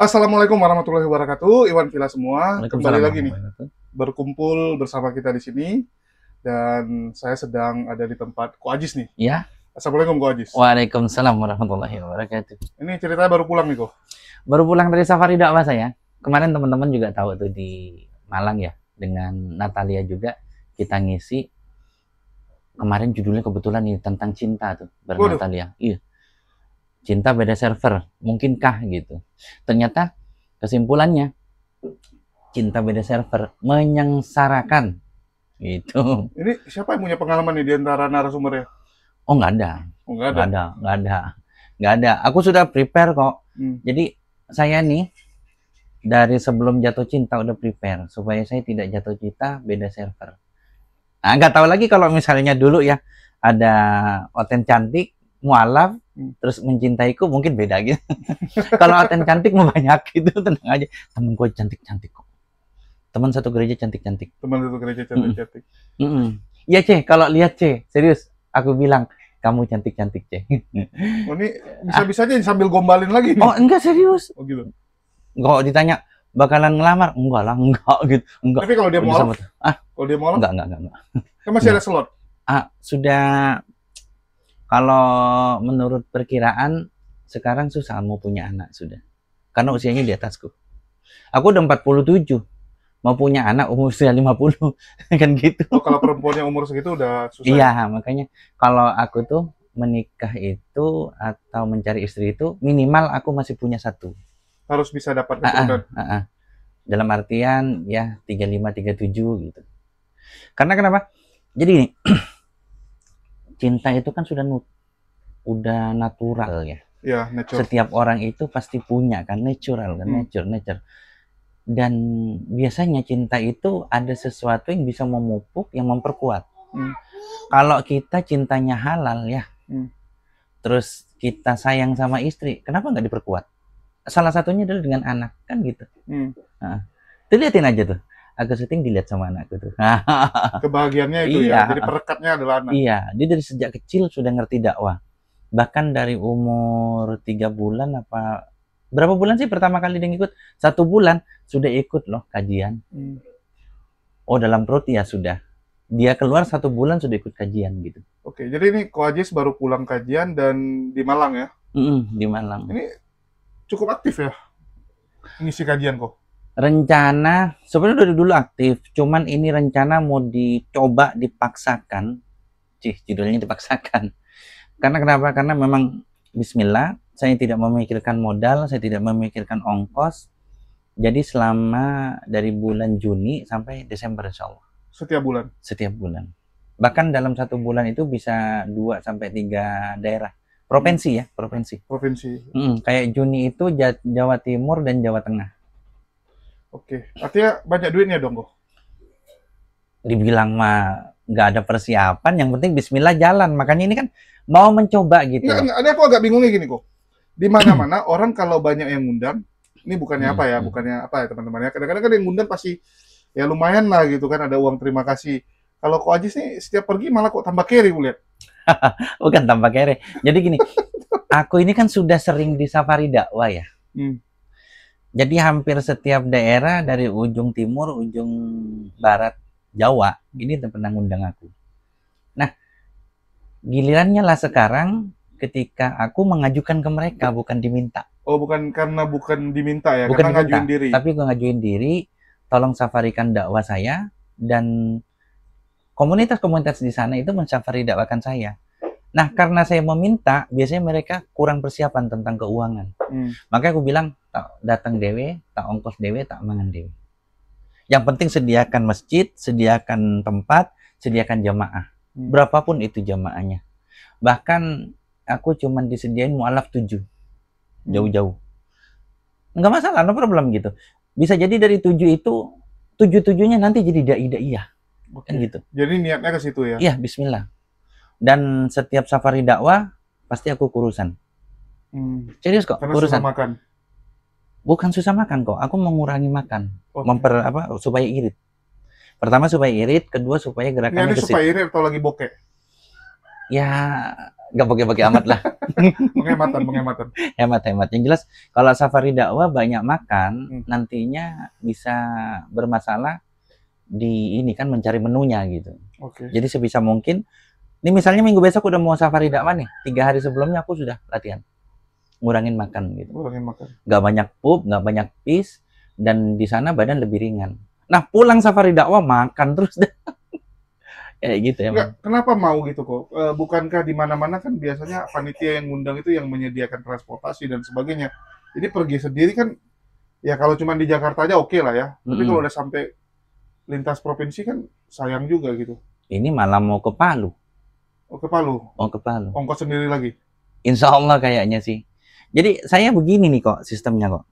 Assalamualaikum warahmatullahi wabarakatuh, Iwan Villa semua. Kembali Waalaikumsalam lagi nih, warahmatullahi wabarakatuh. berkumpul bersama kita di sini. Dan saya sedang ada di tempat Ko Ajis nih. Ya, Assalamualaikum Ko Ajis. waalaikumsalam warahmatullahi wabarakatuh. Ini ceritanya baru pulang nih Ko. Baru pulang dari safari dakwah saya. Kemarin teman-teman juga tahu tuh di Malang ya, dengan Natalia juga kita ngisi. Kemarin judulnya kebetulan nih tentang cinta tuh, bareng Waduh, Natalia. Iya, cinta beda server, mungkinkah gitu. Ternyata kesimpulannya cinta beda server menyengsarakan gitu. ini siapa yang punya pengalaman nih di antara narasumbernya? Oh nggak ada, Oh, nggak ada. nggak ada, nggak ada, nggak ada. Aku sudah prepare kok. Hmm. Jadi saya nih dari sebelum jatuh cinta udah prepare supaya saya tidak jatuh cinta beda server. Nah, nggak tahu lagi kalau misalnya dulu ya ada Oten cantik, mualaf, terus mencintaiku mungkin beda gitu. Kalau Oten cantik mau banyak gitu, tenang aja. Temen gue cantik-cantik kok. Teman satu gereja cantik-cantik. Teman satu gereja cantik-cantik. Iya C, kalau lihat C, serius, aku bilang kamu cantik-cantik C. Oh, ini bisa-bisanya sambil gombalin lagi nih. Oh enggak serius. Oh gitu. Nggak ditanya bakalan ngelamar, enggak lah, enggak gitu, enggak. Tapi kalau dia Udah mau, sama tuh. kalau dia mau, Enggak. kan masih ada slot. Sudah, kalau menurut perkiraan sekarang susah mau punya anak sudah. Karena usianya di atasku. Aku udah 47, mau punya anak umur usia 50 kan gitu. Oh, kalau perempuan yang umur segitu udah susah. Iya, makanya kalau aku tuh menikah itu atau mencari istri itu minimal aku masih punya satu. Harus bisa dapat keturunan. Dalam artian ya 35 37 gitu. Karena kenapa? Jadi ini cinta itu kan udah natural ya. Ya, nature. Setiap orang itu pasti punya kan, natural kan, nature. Dan biasanya cinta itu ada sesuatu yang bisa memupuk, yang memperkuat. Kalau kita cintanya halal ya, terus kita sayang sama istri, kenapa nggak diperkuat? Salah satunya adalah dengan anak kan gitu. Nah, itu liatin aja tuh. Aku syuting dilihat sama anakku tuh. Kebahagiaannya itu Iya. ya. Jadi perekatnya adalah anak. Iya, dia dari sejak kecil sudah ngerti dakwah. Bahkan dari umur 3 bulan apa berapa bulan sih pertama kali dia ngikut? 1 bulan sudah ikut loh kajian. Oh dalam perut ya sudah. Dia keluar 1 bulan sudah ikut kajian gitu. Oke, jadi ini Ko Ajis baru pulang kajian dan di Malang ya? Di Malang. Ini cukup aktif ya ngisi kajian kok. Rencana sebenarnya dari dulu aktif, cuman ini rencana mau dicoba dipaksakan. Judulnya dipaksakan. Karena kenapa? Karena memang bismillah, saya tidak memikirkan modal, saya tidak memikirkan ongkos. Jadi selama dari bulan Juni sampai Desember insya Allah. Setiap bulan? Setiap bulan. Bahkan dalam 1 bulan itu bisa 2 sampai 3 daerah. Provinsi ya, provinsi. Kayak Juni itu Jawa Timur dan Jawa Tengah. Oke, artinya banyak duitnya dong kok? Dibilang mah nggak ada persiapan, yang penting bismillah jalan. Makanya ini kan mau mencoba gitu. Ini aku agak bingungnya gini kok. Di mana-mana orang kalau banyak yang ngundang, ini bukannya apa ya, bukannya apa ya teman-teman ya. Kadang-kadang kan yang ngundang pasti ya lumayan lah gitu kan, ada uang terima kasih. Kalau Ko Ajis nih setiap pergi malah kok tambah carry gue lihat. Bukan tambah kere. Jadi gini, aku ini kan sudah sering di safari dakwah ya. Jadi hampir setiap daerah dari ujung timur, ujung barat Jawa, ini pernah ngundang aku. Nah, gilirannya lah sekarang ketika aku mengajukan ke mereka, bukan diminta. Oh, bukan diminta ya, bukan karena diminta, ngajuin diri. Tapi gue ngajuin diri, tolong safarikan dakwah saya, dan komunitas-komunitas di sana itu mensafari dakwakan saya. Nah, karena saya meminta, biasanya mereka kurang persiapan tentang keuangan. Makanya aku bilang, tak datang dewe, tak ongkos dewe, tak mangan dewe. Yang penting sediakan masjid, sediakan tempat, sediakan jamaah. Berapapun itu jamaahnya. Bahkan aku cuman disediain mualaf 7. Jauh-jauh. Enggak masalah, no problem gitu. Bisa jadi dari 7 itu, 7-7-nya nanti jadi dai-daiyah. Kan gitu. Jadi niatnya ke situ ya? Iya, bismillah. Dan setiap safari dakwah pasti aku kurusan. Serius kok, karena kurusan. Susah makan. Bukan susah makan kok, aku mengurangi makan. Supaya irit. Pertama supaya irit, kedua supaya gerakannya gesit. Supaya irit atau lagi bokeh? Ya nggak pakai-pakai amat lah. Penghematan. Hemat-hemat. Yang jelas kalau safari dakwah banyak makan, Hmm. nantinya bisa bermasalah di ini kan mencari menunya gitu. Oke. Jadi sebisa mungkin, ini misalnya minggu besok udah mau safari dakwah nih, 3 hari sebelumnya aku sudah latihan. Ngurangin makan gitu. Ngurangin makan. Nggak banyak pup, nggak banyak pis, dan di sana badan lebih ringan. Nah, pulang safari dakwah makan terus deh. Kayak gitu ya, Enggak, kenapa mau gitu kok? Bukankah di mana-mana kan biasanya panitia yang ngundang itu yang menyediakan transportasi dan sebagainya. Jadi pergi sendiri kan, ya kalau cuma di Jakarta aja oke lah ya. Tapi kalau udah sampai lintas provinsi kan sayang juga gitu. Ini malah mau ke Palu. Oh, ke Palu. Oh, ke Palu. Ongkos sendiri lagi. Insya Allah kayaknya sih. Jadi saya begini nih kok sistemnya kok.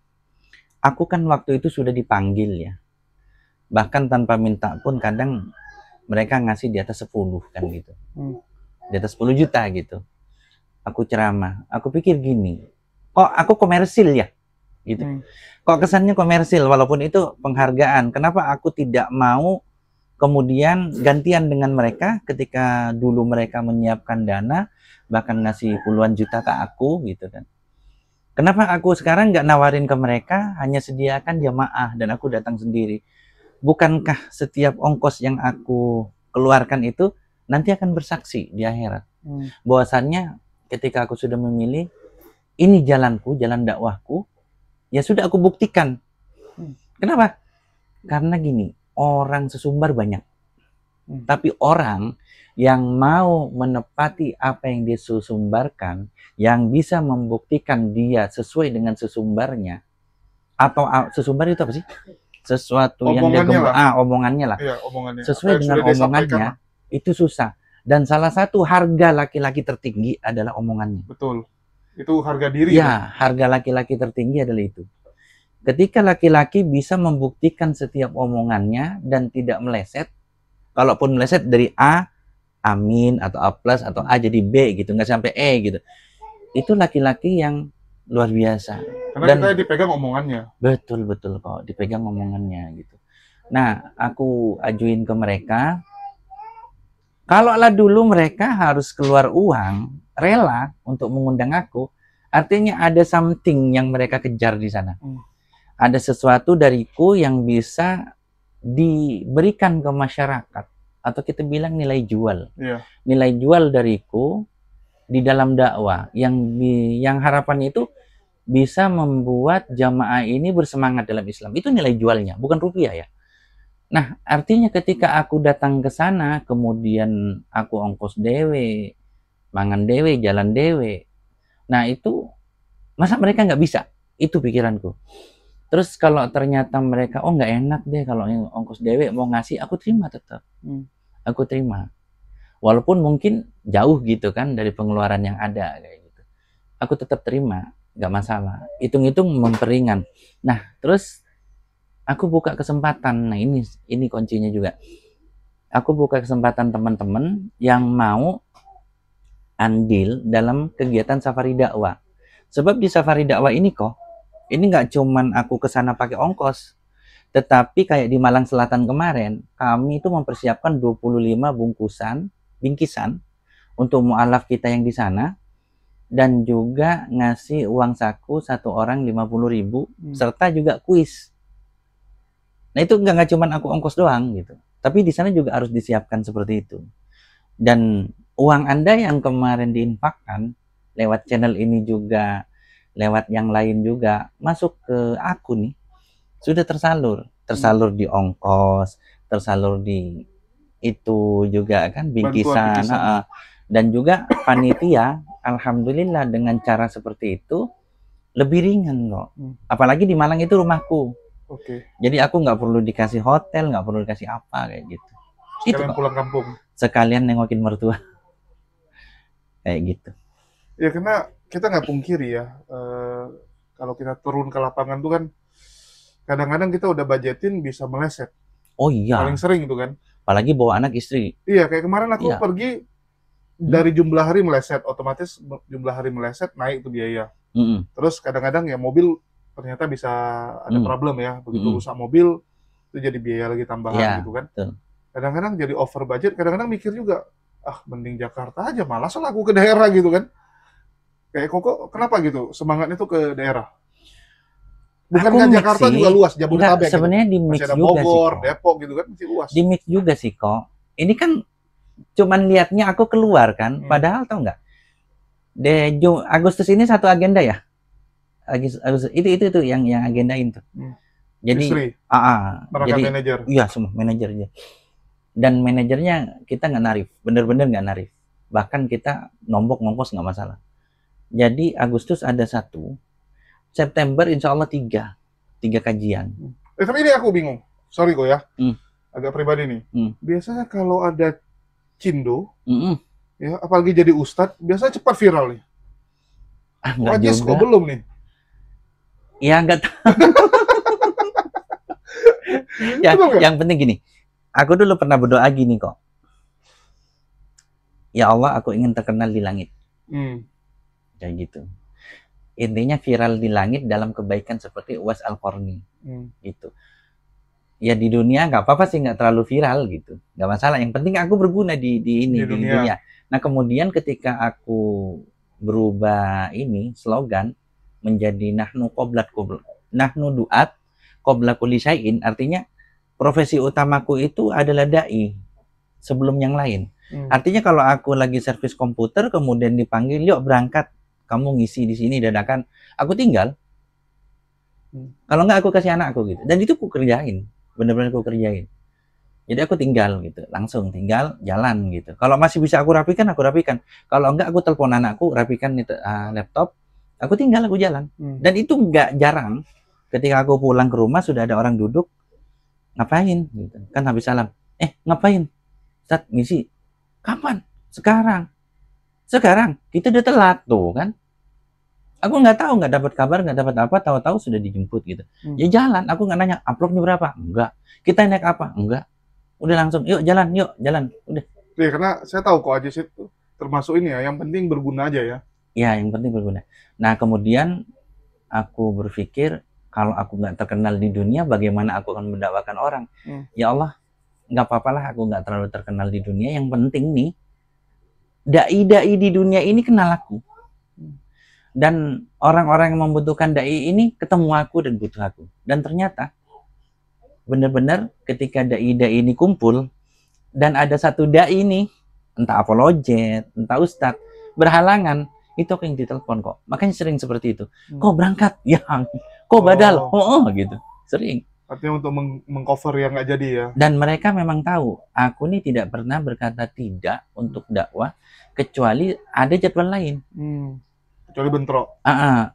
Aku kan waktu itu sudah dipanggil ya. Bahkan tanpa minta pun kadang mereka ngasih di atas 10 kan gitu. Di atas 10 juta gitu. Aku ceramah. Aku pikir gini, kok aku komersil ya? Gitu. Kok kesannya komersil walaupun itu penghargaan. Kenapa aku tidak mau kemudian gantian dengan mereka ketika dulu mereka menyiapkan dana, bahkan ngasih puluhan juta ke aku gitu kan. Kenapa aku sekarang nggak nawarin ke mereka, hanya sediakan jamaah dan aku datang sendiri? Bukankah setiap ongkos yang aku keluarkan itu nanti akan bersaksi di akhirat? Bahwasannya ketika aku sudah memilih, ini jalanku, jalan dakwahku, ya sudah aku buktikan. Kenapa? Karena gini, orang sesumbar banyak. Tapi orang yang mau menepati apa yang dia sumbarkan, yang bisa membuktikan dia sesuai dengan sesumbarnya, atau sesumbar itu apa sih? Sesuatu yang dia omongannya lah. Iya, omongannya. Sesuai dengan omongannya, itu susah. Dan salah satu harga laki-laki tertinggi adalah omongannya. Betul. Itu harga diri. Ya, harga laki-laki tertinggi adalah itu. Ketika laki-laki bisa membuktikan setiap omongannya dan tidak meleset, kalaupun meleset dari A, amin, atau A plus, atau A jadi B gitu, nggak sampai E gitu. Itu laki-laki yang luar biasa. Karena dan kita dipegang omongannya. Betul kok, dipegang omongannya gitu. Nah, aku ajuin ke mereka, kalau lah dulu mereka harus keluar uang, rela untuk mengundang aku, artinya ada something yang mereka kejar di sana. Ada sesuatu dariku yang bisa diberikan ke masyarakat, atau kita bilang nilai jual. Nilai jual dariku di dalam dakwah yang harapannya itu bisa membuat jamaah ini bersemangat dalam Islam. Itu nilai jualnya, bukan rupiah ya. Nah, artinya ketika aku datang ke sana, kemudian aku ongkos dewe, mangan dewe, jalan dewe. Nah, itu masa mereka nggak bisa? Itu pikiranku. Terus kalau ternyata mereka, oh nggak enak deh kalau ongkos dewe mau ngasih, aku terima tetap. Aku terima. Walaupun mungkin jauh gitu kan dari pengeluaran yang ada kayak gitu. Aku tetap terima, nggak masalah. Hitung-hitung memperingan. Nah, terus aku buka kesempatan. Nah, ini kuncinya juga. Aku buka kesempatan teman-teman yang mau andil dalam kegiatan safari dakwah. Sebab di safari dakwah ini kok, ini nggak cuman aku kesana pakai ongkos, tetapi kayak di Malang Selatan kemarin, kami itu mempersiapkan 25 bingkisan untuk mu'alaf kita yang di sana, dan juga ngasih uang saku satu orang 50.000, serta juga kuis. Nah itu nggak cuman aku ongkos doang gitu, tapi di sana juga harus disiapkan seperti itu. Dan uang Anda yang kemarin diinfakkan lewat channel ini juga, lewat yang lain juga, masuk ke aku nih, sudah tersalur di ongkos, tersalur di itu juga kan bingkisan, dan juga panitia. Alhamdulillah dengan cara seperti itu lebih ringan kok. Apalagi di Malang itu rumahku. Jadi aku nggak perlu dikasih hotel, nggak perlu dikasih apa kayak gitu. Sekalian pulang kampung. Sekalian nengokin mertua. Kayak gitu. Ya karena kita nggak pungkiri ya, kalau kita turun ke lapangan tuh kan kadang-kadang kita udah budgetin bisa meleset. Oh iya. Paling sering itu kan. Apalagi bawa anak istri. Iya, kayak kemarin aku pergi dari jumlah hari meleset, otomatis jumlah hari meleset naik tuh biaya. Terus kadang-kadang ya mobil ternyata bisa ada problem ya, begitu rusak mobil itu jadi biaya lagi tambahan gitu kan. Kadang-kadang jadi over budget, kadang-kadang mikir juga mending Jakarta aja, malas lah aku ke daerah gitu kan. Kayak Koko, kenapa gitu semangatnya tuh ke daerah? Aku Bukankah mix Jakarta sih. juga luas, Enggak, Jabodetabek gitu? sebenarnya di mix Masih ada juga sih Bogor, kok. Depok gitu kan, masih luas. Di mix juga sih kok. Ini kan cuman liatnya aku keluar kan. Padahal tau nggak? Agustus ini satu agenda ya. Agustus itu yang agendain tuh. Jadi Istri, merangkap jadi manajer. iya semua manajernya. Dan manajernya kita nggak narif, bener-bener nggak narif. Bahkan kita nombok ngongkos nggak masalah. Jadi Agustus ada 1, September insya Allah 3 kajian. Tapi ini aku bingung, sorry kok ya, agak pribadi nih. Biasanya kalau ada cindo, ya apalagi jadi ustadz, biasanya cepat viral nih. Nggak juga. Kok belum nih? Ya nggak tahu. Ya, yang penting gini, aku dulu pernah berdoa gini kok. Ya Allah, aku ingin terkenal di langit. Kayak gitu. Intinya viral di langit dalam kebaikan seperti Uwais Al-Qarni. Gitu. Ya di dunia nggak apa-apa sih, nggak terlalu viral gitu. Nggak masalah. Yang penting aku berguna di dunia. Nah kemudian ketika aku berubah slogan menjadi nahnu duat qabla kulli syai'in, artinya profesi utamaku itu adalah dai sebelum yang lain. Artinya kalau aku lagi servis komputer kemudian dipanggil, yuk berangkat kamu ngisi di sini dadakan, aku tinggal. Kalau nggak aku kasih anak aku gitu. Dan itu aku kerjain, benar-benar aku kerjain. Jadi aku tinggal gitu, langsung tinggal jalan gitu. Kalau masih bisa aku rapikan, aku rapikan. Kalau enggak aku telepon anakku, rapikan laptop, aku tinggal, aku jalan. Dan itu nggak jarang. Ketika aku pulang ke rumah sudah ada orang duduk, ngapain? Gitu. Kan habis salam, ngapain? Ustaz ngisi. Kapan? Sekarang. Kita udah telat tuh kan. Aku nggak tahu, nggak dapat kabar, nggak dapat apa, tahu-tahu sudah dijemput gitu. Ya jalan, aku nggak nanya uploadnya berapa, enggak. Kita naik apa, enggak. Udah langsung, yuk jalan, udah. Ya karena saya tahu kok Ajis itu termasuk ini ya, yang penting berguna aja ya. Ya, yang penting berguna. Nah kemudian aku berpikir kalau aku nggak terkenal di dunia, bagaimana aku akan mendakwakan orang? Ya Allah, nggak apa-apalah aku nggak terlalu terkenal di dunia. Yang penting nih, dai-dai di dunia ini kenal aku. Dan orang-orang yang membutuhkan dai ini ketemu aku dan butuh aku. Dan ternyata benar-benar ketika dai-dai ini kumpul dan ada satu dai ini, entah apologet, entah ustadz, berhalangan, itu aku yang ditelepon kok. Makanya sering seperti itu. Kok berangkat? Ya, kok badal? Gitu. Sering. Artinya untuk mengcover yang nggak jadi ya. Dan mereka memang tahu, aku ini tidak pernah berkata tidak untuk dakwah, kecuali ada jadwal lain. Kecuali bentrok.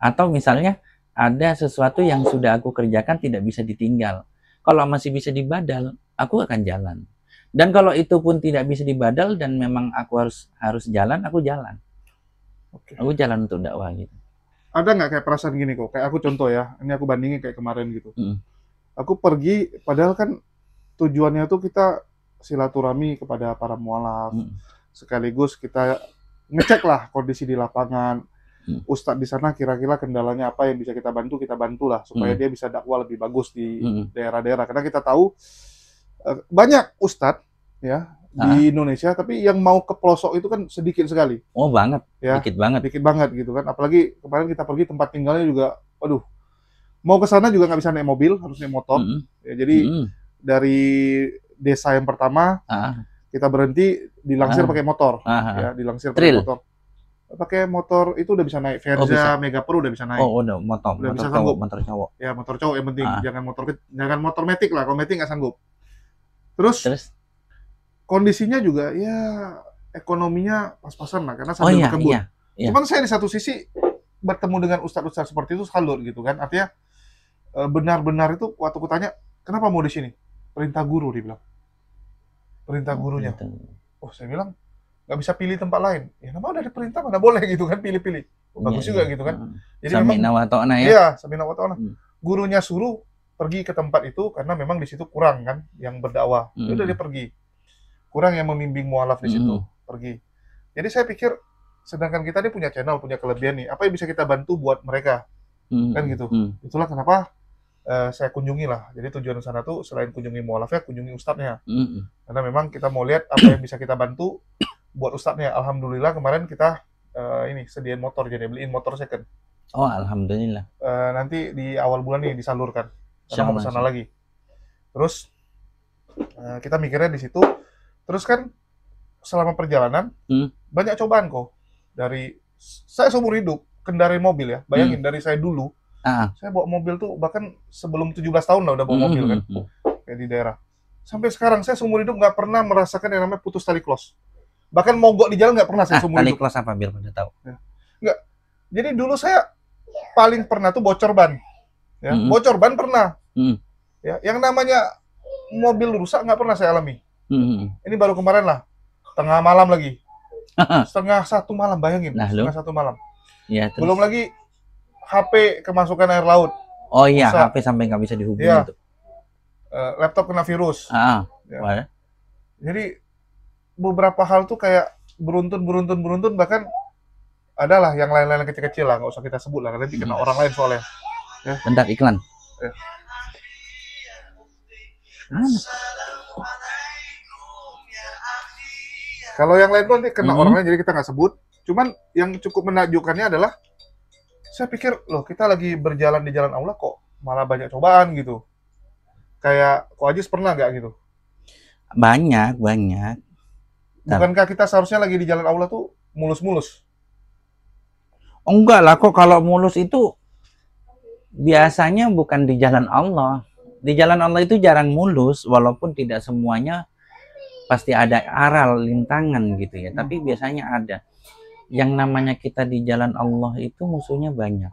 Atau misalnya ada sesuatu yang sudah aku kerjakan tidak bisa ditinggal. Kalau masih bisa dibadal, aku akan jalan. Dan kalau itu pun tidak bisa dibadal dan memang aku harus jalan, aku jalan. Aku jalan untuk dakwah gitu. Ada nggak kayak perasaan gini kok? Kayak aku contoh ya, ini aku bandingin kayak kemarin gitu. Aku pergi, padahal kan tujuannya tuh kita silaturahmi kepada para mualaf, sekaligus kita ngecek lah kondisi di lapangan. Ustadz di sana kira-kira kendalanya apa yang bisa kita bantu lah supaya dia bisa dakwah lebih bagus di daerah-daerah. Karena kita tahu banyak ustadz ya di Indonesia, tapi yang mau ke pelosok itu kan sedikit sekali. Oh banget, ya, dikit banget gitu kan. Apalagi kemarin kita pergi tempat tinggalnya juga, waduh, mau ke sana juga nggak bisa naik mobil, harus naik motor. Ya, jadi dari desa yang pertama kita berhenti di Langsir pakai motor, ya di Langsir pakai motor. Pakai motor itu udah bisa naik Verza, Mega Pro udah bisa naik. Udah motor bisa cowok, motor cowok. Ya motor cowok yang penting, jangan motor metik lah, kalau metik nggak sanggup. Terus kondisinya juga ya ekonominya pas-pasan lah karena sambil berkebun. Iya. Cuman saya di satu sisi bertemu dengan ustadz-ustadz seperti itu salut gitu kan. Artinya benar-benar itu waktu aku tanya, kenapa mau di sini? Perintah guru dibilang. Perintah gurunya. Saya bilang nggak bisa pilih tempat lain. Ya nama dari perintah mana boleh gitu kan, pilih-pilih. Bagus juga gitu kan. Jadi Samina wa ta'na ya. Iya, Samina wa ta'na. Gurunya suruh pergi ke tempat itu karena memang di situ kurang kan yang berdakwah. Udah dia pergi. Kurang yang membimbing mualaf di situ, pergi. Jadi saya pikir sedangkan kita ini punya channel, punya kelebihan nih, apa yang bisa kita bantu buat mereka? Kan gitu. Itulah kenapa saya kunjungi lah. Jadi tujuan sana tuh selain kunjungi mualafnya, kunjungi ustadznya. Karena memang kita mau lihat apa yang bisa kita bantu buat Ustadznya. Alhamdulillah kemarin kita ini sediain motor, jadi beliin motor second. Oh, alhamdulillah. Nanti di awal bulan nih disalurkan. Karena mau Insyaallah. kesana lagi. Terus kita mikirnya di situ. Terus kan selama perjalanan banyak cobaan kok. Dari saya seumur hidup kendarai mobil ya. Bayangin dari saya dulu, saya bawa mobil tuh bahkan sebelum 17 tahun lah udah bawa mobil kan, kayak di daerah. Sampai sekarang saya seumur hidup nggak pernah merasakan yang namanya putus tali klos. Bahkan mogok di jalan nggak pernah saya seumur Tali hidup. klos apa biar pada tahu? Ya. Nggak. Jadi dulu saya paling pernah tuh bocor ban. Ya, bocor ban pernah. Ya, yang namanya mobil rusak nggak pernah saya alami. Ini baru kemarin lah, tengah malam lagi. Setengah satu malam, bayangin. Nah, setengah satu malam. Ya, terus. Belum lagi HP kemasukan air laut. Oh iya, Rusak. HP sampai nggak bisa dihubungi Ya. itu. Laptop kena virus. Ya. Jadi beberapa hal tuh kayak beruntun, bahkan adalah yang lain-lain kecil-kecil lah, nggak usah kita sebut lah, nanti kena orang lain soalnya. Ya. Bentar, iklan. Ya. Kalau yang lain tuh nanti kena orang lain, jadi kita nggak sebut. Cuman yang cukup menakjubkannya adalah, saya pikir, loh kita lagi berjalan di jalan Allah kok malah banyak cobaan gitu. Kayak, kok Ajis pernah nggak gitu? Banyak. Bukankah kita seharusnya lagi di jalan Allah tuh mulus-mulus? Oh, enggak lah, kok kalau mulus itu biasanya bukan di jalan Allah. Di jalan Allah itu jarang mulus, walaupun tidak semuanya pasti ada aral, lintangan gitu ya. Tapi biasanya ada. Yang namanya kita di jalan Allah itu musuhnya banyak.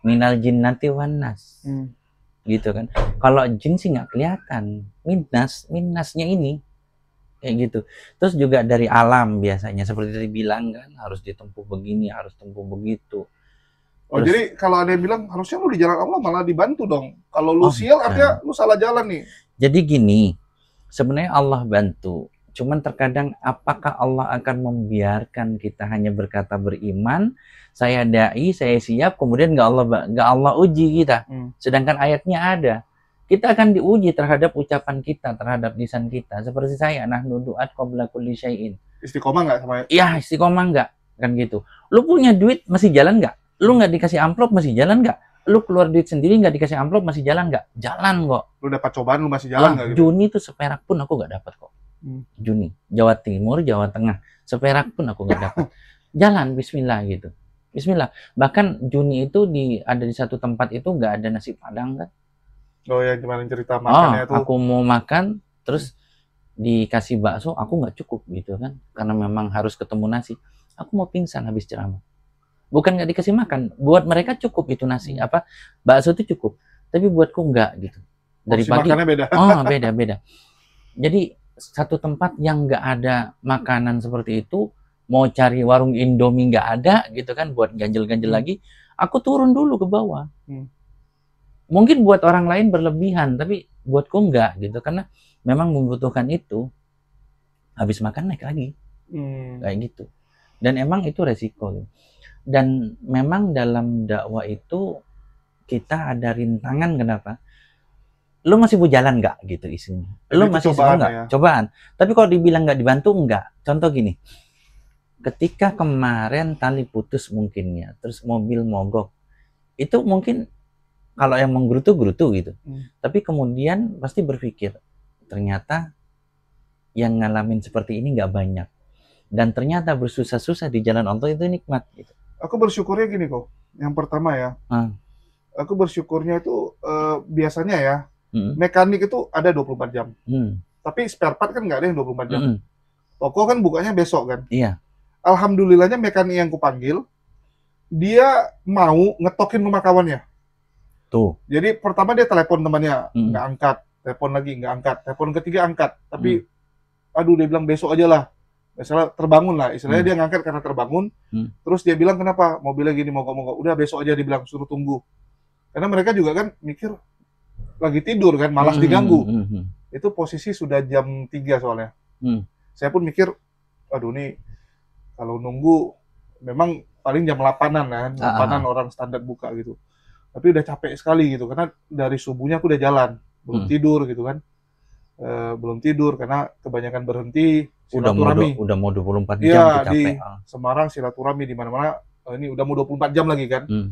Minal jinnati wan nas. Gitu kan. Kalau jin sih nggak kelihatan. Minasnya ini kayak gitu. Terus juga dari alam biasanya, seperti dibilang kan, harus ditempuh begini, harus tempuh begitu. Oh, jadi kalau ada yang bilang harusnya lu di jalan Allah malah dibantu dong. Kalau lu sial artinya lu salah jalan nih. Jadi gini, sebenarnya Allah bantu. Cuman terkadang apakah Allah akan membiarkan kita hanya berkata beriman, saya dai, saya siap, kemudian nggak Allah uji kita. Sedangkan ayatnya ada. Kita akan diuji terhadap ucapan kita, terhadap lisan kita. Seperti saya, nahnu du'at qabla kulli syai'in. Istiqomah nggak sama? Iya, istiqomah nggak? Kan gitu. Lu punya duit masih jalan nggak? Lu nggak dikasih amplop masih jalan nggak? Lu keluar duit sendiri nggak dikasih amplop masih jalan nggak? Jalan kok. Lu dapat cobaan lu masih jalan nggak gitu? Juni tuh seperak pun aku nggak dapat kok. Juni, Jawa Timur, Jawa Tengah, seperak pun aku nggak dapat. Jalan, Bismillah gitu. Bismillah. Bahkan Juni itu ada di satu tempat itu nggak ada nasi padang kan? Oh ya, gimana cerita makannya tuh? Aku mau makan, terus dikasih bakso, aku nggak cukup gitu kan? Karena memang harus ketemu nasi. Aku mau pingsan habis ceramah. Bukan nggak dikasih makan, buat mereka cukup itu nasi. Bakso itu cukup, tapi buatku nggak gitu. Dari pagi. Makannya beda. Beda. Jadi satu tempat yang nggak ada makanan seperti itu, mau cari warung Indomie nggak ada gitu kan, buat ganjel-ganjel lagi, aku turun dulu ke bawah. Mungkin buat orang lain berlebihan, tapi buatku nggak gitu, karena memang membutuhkan itu. Habis makan naik lagi, kayak gitu. Dan emang itu resiko. Dan memang dalam dakwah itu kita ada rintangan. Kenapa? Lu masih mau jalan nggak gitu isinya? Lu masih mau nggak? Ya? Cobaan. Tapi kalau dibilang nggak dibantu, nggak. Contoh gini, ketika kemarin tali putus mungkin ya, terus mobil mogok, itu mungkin kalau yang menggerutu gitu. Tapi kemudian pasti berpikir, ternyata yang ngalamin seperti ini nggak banyak. Dan ternyata bersusah-susah di jalan Allah itu nikmat gitu. Aku bersyukurnya gini kok. Yang pertama ya, aku bersyukurnya itu biasanya ya, mekanik itu ada 24 jam. Tapi spare part kan nggak ada yang 24 jam. Toko kan bukanya besok kan. Iya. Alhamdulillahnya mekanik yang kupanggil, dia mau ngetokin rumah kawannya. Tuh. Jadi pertama dia telepon temannya, nggak angkat. Telepon lagi, nggak angkat. Telepon ketiga angkat. Tapi, aduh dia bilang besok aja lah. Misalnya terbangun lah. Istilahnya dia ngangkat karena terbangun. Terus dia bilang kenapa? Mobilnya gini, mogok-mogok. Udah besok aja dibilang, suruh tunggu. Karena mereka juga kan mikir, lagi tidur kan, malas diganggu. Itu posisi sudah jam 3 soalnya. Saya pun mikir, aduh nih, kalau nunggu, memang paling jam 8-an kan. 8-an orang standar buka gitu. Tapi udah capek sekali gitu, karena dari subuhnya aku udah jalan, belum tidur gitu kan. belum tidur karena kebanyakan berhenti Udah silaturahmi. mau 24 jam Iya, di kecapean. Semarang silaturahmi di mana-mana. Ini udah mau 24 jam lagi kan, Hmm.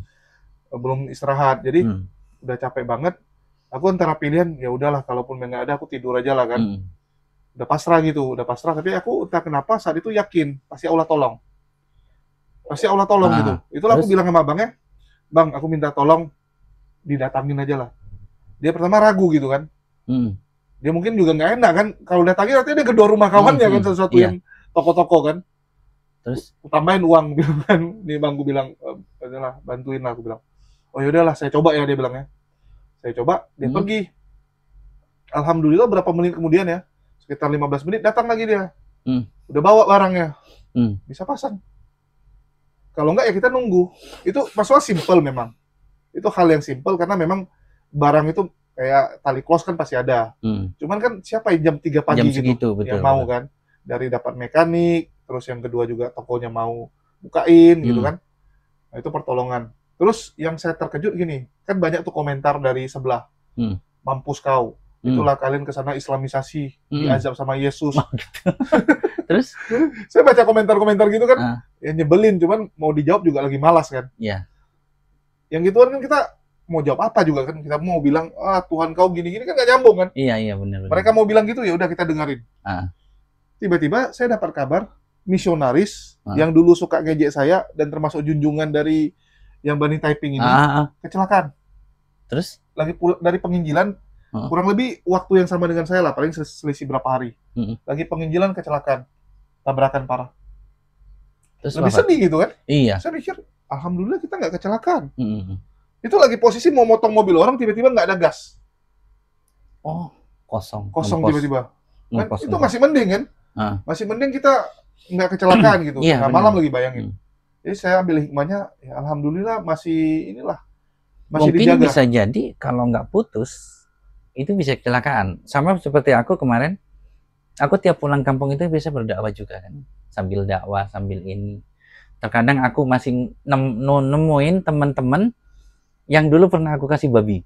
belum istirahat. Jadi Hmm. udah capek banget. Aku antara pilihan ya udahlah, kalaupun nggak ada aku tidur aja lah kan. Hmm. Udah pasrah gitu, udah pasrah. Tapi aku entah kenapa saat itu yakin pasti Allah tolong, pasti Allah tolong gitu. Itulah aku Terus? bilang sama abangnya, bang, aku minta tolong didatangin aja lah. Dia pertama ragu gitu kan. Hmm. Dia mungkin juga nggak enak kan, kalau datangin nanti dia kedua rumah kawannya kan, sesuatu Iya. yang toko-toko kan. Terus? Tambahin uang bilang kan, nih bang, gue bilang, adalah bantuin lah, aku bilang. Oh yaudahlah, saya coba ya, dia bilangnya. Saya coba, dia pergi. Alhamdulillah berapa menit kemudian ya, sekitar 15 menit datang lagi dia. Udah bawa barangnya, bisa pasang. Kalau enggak ya kita nunggu. Itu masalah simple memang. Itu hal yang simple karena memang barang itu kayak tali close kan pasti ada. Cuman kan siapa yang jam 3 pagi jam gitu segitu, betul, yang mau kan? Dari dapat mekanik, terus yang kedua juga tokonya mau bukain gitu kan. Nah, itu pertolongan. Terus yang saya terkejut gini, kan banyak tuh komentar dari sebelah. Mampus kau. Itulah kalian kesana islamisasi, diazab sama Yesus. Terus? Saya baca komentar-komentar gitu kan, ya nyebelin, cuman mau dijawab juga lagi malas kan. Iya. Yang gituan kan kita mau jawab apa juga kan, kita mau bilang, Tuhan kau gini-gini kan gak nyambung kan. Iya benar. Mereka mau bilang gitu, ya udah kita dengerin. Tiba-tiba saya dapat kabar, misionaris yang dulu suka ngejek saya, dan termasuk junjungan dari yang Bani Taiping ini, kecelakaan. Terus? Lagi dari penginjilan, kurang lebih waktu yang sama dengan saya lah, paling selisih berapa hari. Lagi penginjilan kecelakaan, tabrakan parah. Terus lebih sedih gitu kan? Iya. Saya mikir, alhamdulillah kita nggak kecelakaan. Itu lagi posisi mau motong mobil orang, tiba-tiba nggak ada gas. Oh, kosong tiba-tiba. Kan itu masih mending kan? Masih mending kita nggak kecelakaan gitu. Tengah malam lagi, bayangin. Jadi saya ambil hikmahnya, ya alhamdulillah masih inilah, masih mungkin dijaga. Bisa jadi kalau nggak putus, itu bisa kecelakaan. Sama seperti aku kemarin, aku tiap pulang kampung itu biasa berdakwah juga kan, sambil dakwah, sambil ini. Terkadang aku masih nemuin teman-teman yang dulu pernah aku kasih babi.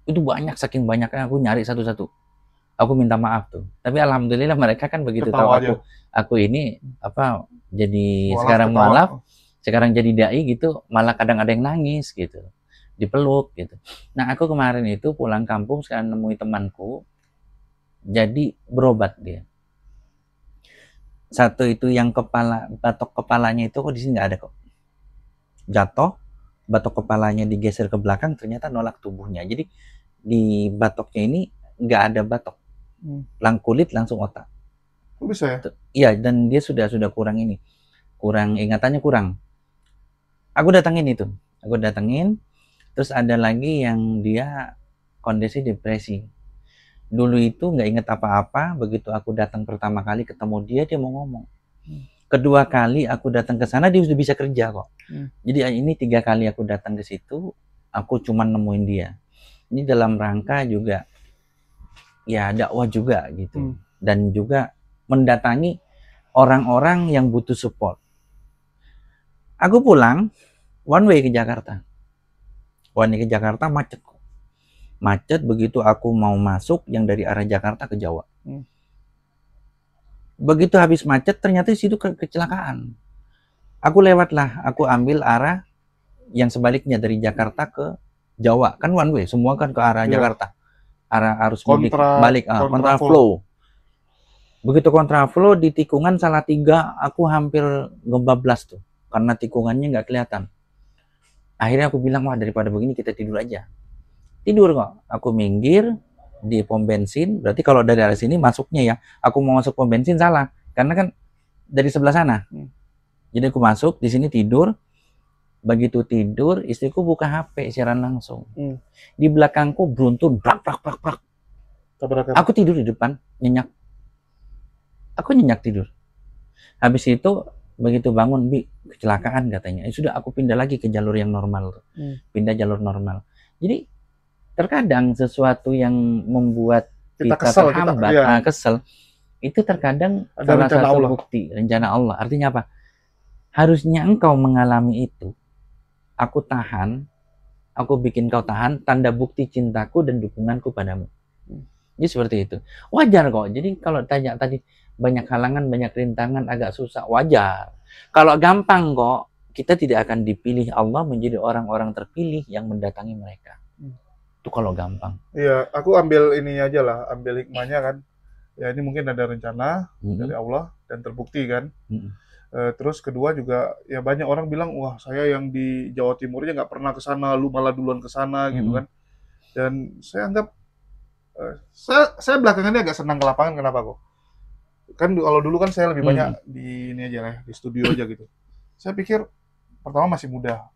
Itu banyak, saking banyaknya aku nyari satu-satu. Aku minta maaf tuh. Tapi alhamdulillah mereka kan begitu Ketawa tahu aku ini apa, jadi mualaf, sekarang mualaf, sekarang jadi dai gitu, malah kadang ada yang nangis gitu, dipeluk gitu. Nah, aku kemarin itu pulang kampung, sekarang nemui temanku, jadi berobat dia. Satu itu yang batok kepalanya itu kok di sini nggak ada kok. Jatuh, batok kepalanya digeser ke belakang, ternyata nolak tubuhnya. Jadi di batoknya ini nggak ada batok, kulit langsung otak. Kok bisa ya? Iya, dan dia sudah kurang ini, kurang ingatannya kurang. Aku datangin, terus ada lagi yang dia kondisi depresi. Dulu itu nggak inget apa-apa, begitu aku datang pertama kali ketemu dia mau ngomong. Kedua kali aku datang ke sana dia sudah bisa kerja kok. Jadi ini 3 kali aku datang ke situ, aku cuma nemuin dia. Ini dalam rangka juga ya dakwah juga gitu, dan juga mendatangi orang-orang yang butuh support. Aku pulang one way ke Jakarta. Macet begitu aku mau masuk yang dari arah Jakarta ke Jawa. Begitu habis macet ternyata di situ kecelakaan. Aku ambil arah yang sebaliknya dari Jakarta ke Jawa, kan one way, semua kan ke arah Jakarta. Arah arus mudik balik, kontra flow. Begitu kontra flow di tikungan Salatiga, aku hampir ngebablas tuh karena tikungannya nggak kelihatan. Akhirnya aku bilang, wah daripada begini kita tidur aja. Tidur kok. Aku minggir di pom bensin. Berarti kalau dari arah sini masuknya ya, aku mau masuk pom bensin salah, karena kan dari sebelah sana. Jadi aku masuk di sini tidur. Begitu tidur, istriku buka HP siaran langsung. Di belakangku beruntun, brak. Aku tidur di depan, nyenyak. Aku nyenyak tidur. Habis itu begitu bangun, Bi, kecelakaan katanya. Sudah aku pindah lagi ke jalur yang normal. Pindah jalur normal. Jadi terkadang sesuatu yang membuat kita terhambat, kesel, itu terkadang salah satu bukti rencana Allah. Artinya apa? Harusnya engkau mengalami itu. Aku tahan, aku bikin kau tahan, tanda bukti cintaku dan dukunganku padamu. Jadi seperti itu. Wajar kok. Jadi kalau tanya tadi banyak halangan, banyak rintangan, agak susah, wajar. Kalau gampang kok, kita tidak akan dipilih Allah menjadi orang-orang terpilih yang mendatangi mereka. Itu kalau gampang. Iya, aku ambil ini aja lah, ambil hikmahnya kan. Ya ini mungkin ada rencana dari Allah dan terbukti kan. Terus kedua juga ya banyak orang bilang, wah saya yang di Jawa Timurnya nggak pernah ke sana, lu malah duluan ke sana gitu kan. Dan saya anggap saya belakangan ini agak senang ke lapangan. Kenapa kok? Kan kalau dulu kan saya lebih banyak di ini aja lah, di studio aja gitu. Saya pikir pertama masih muda,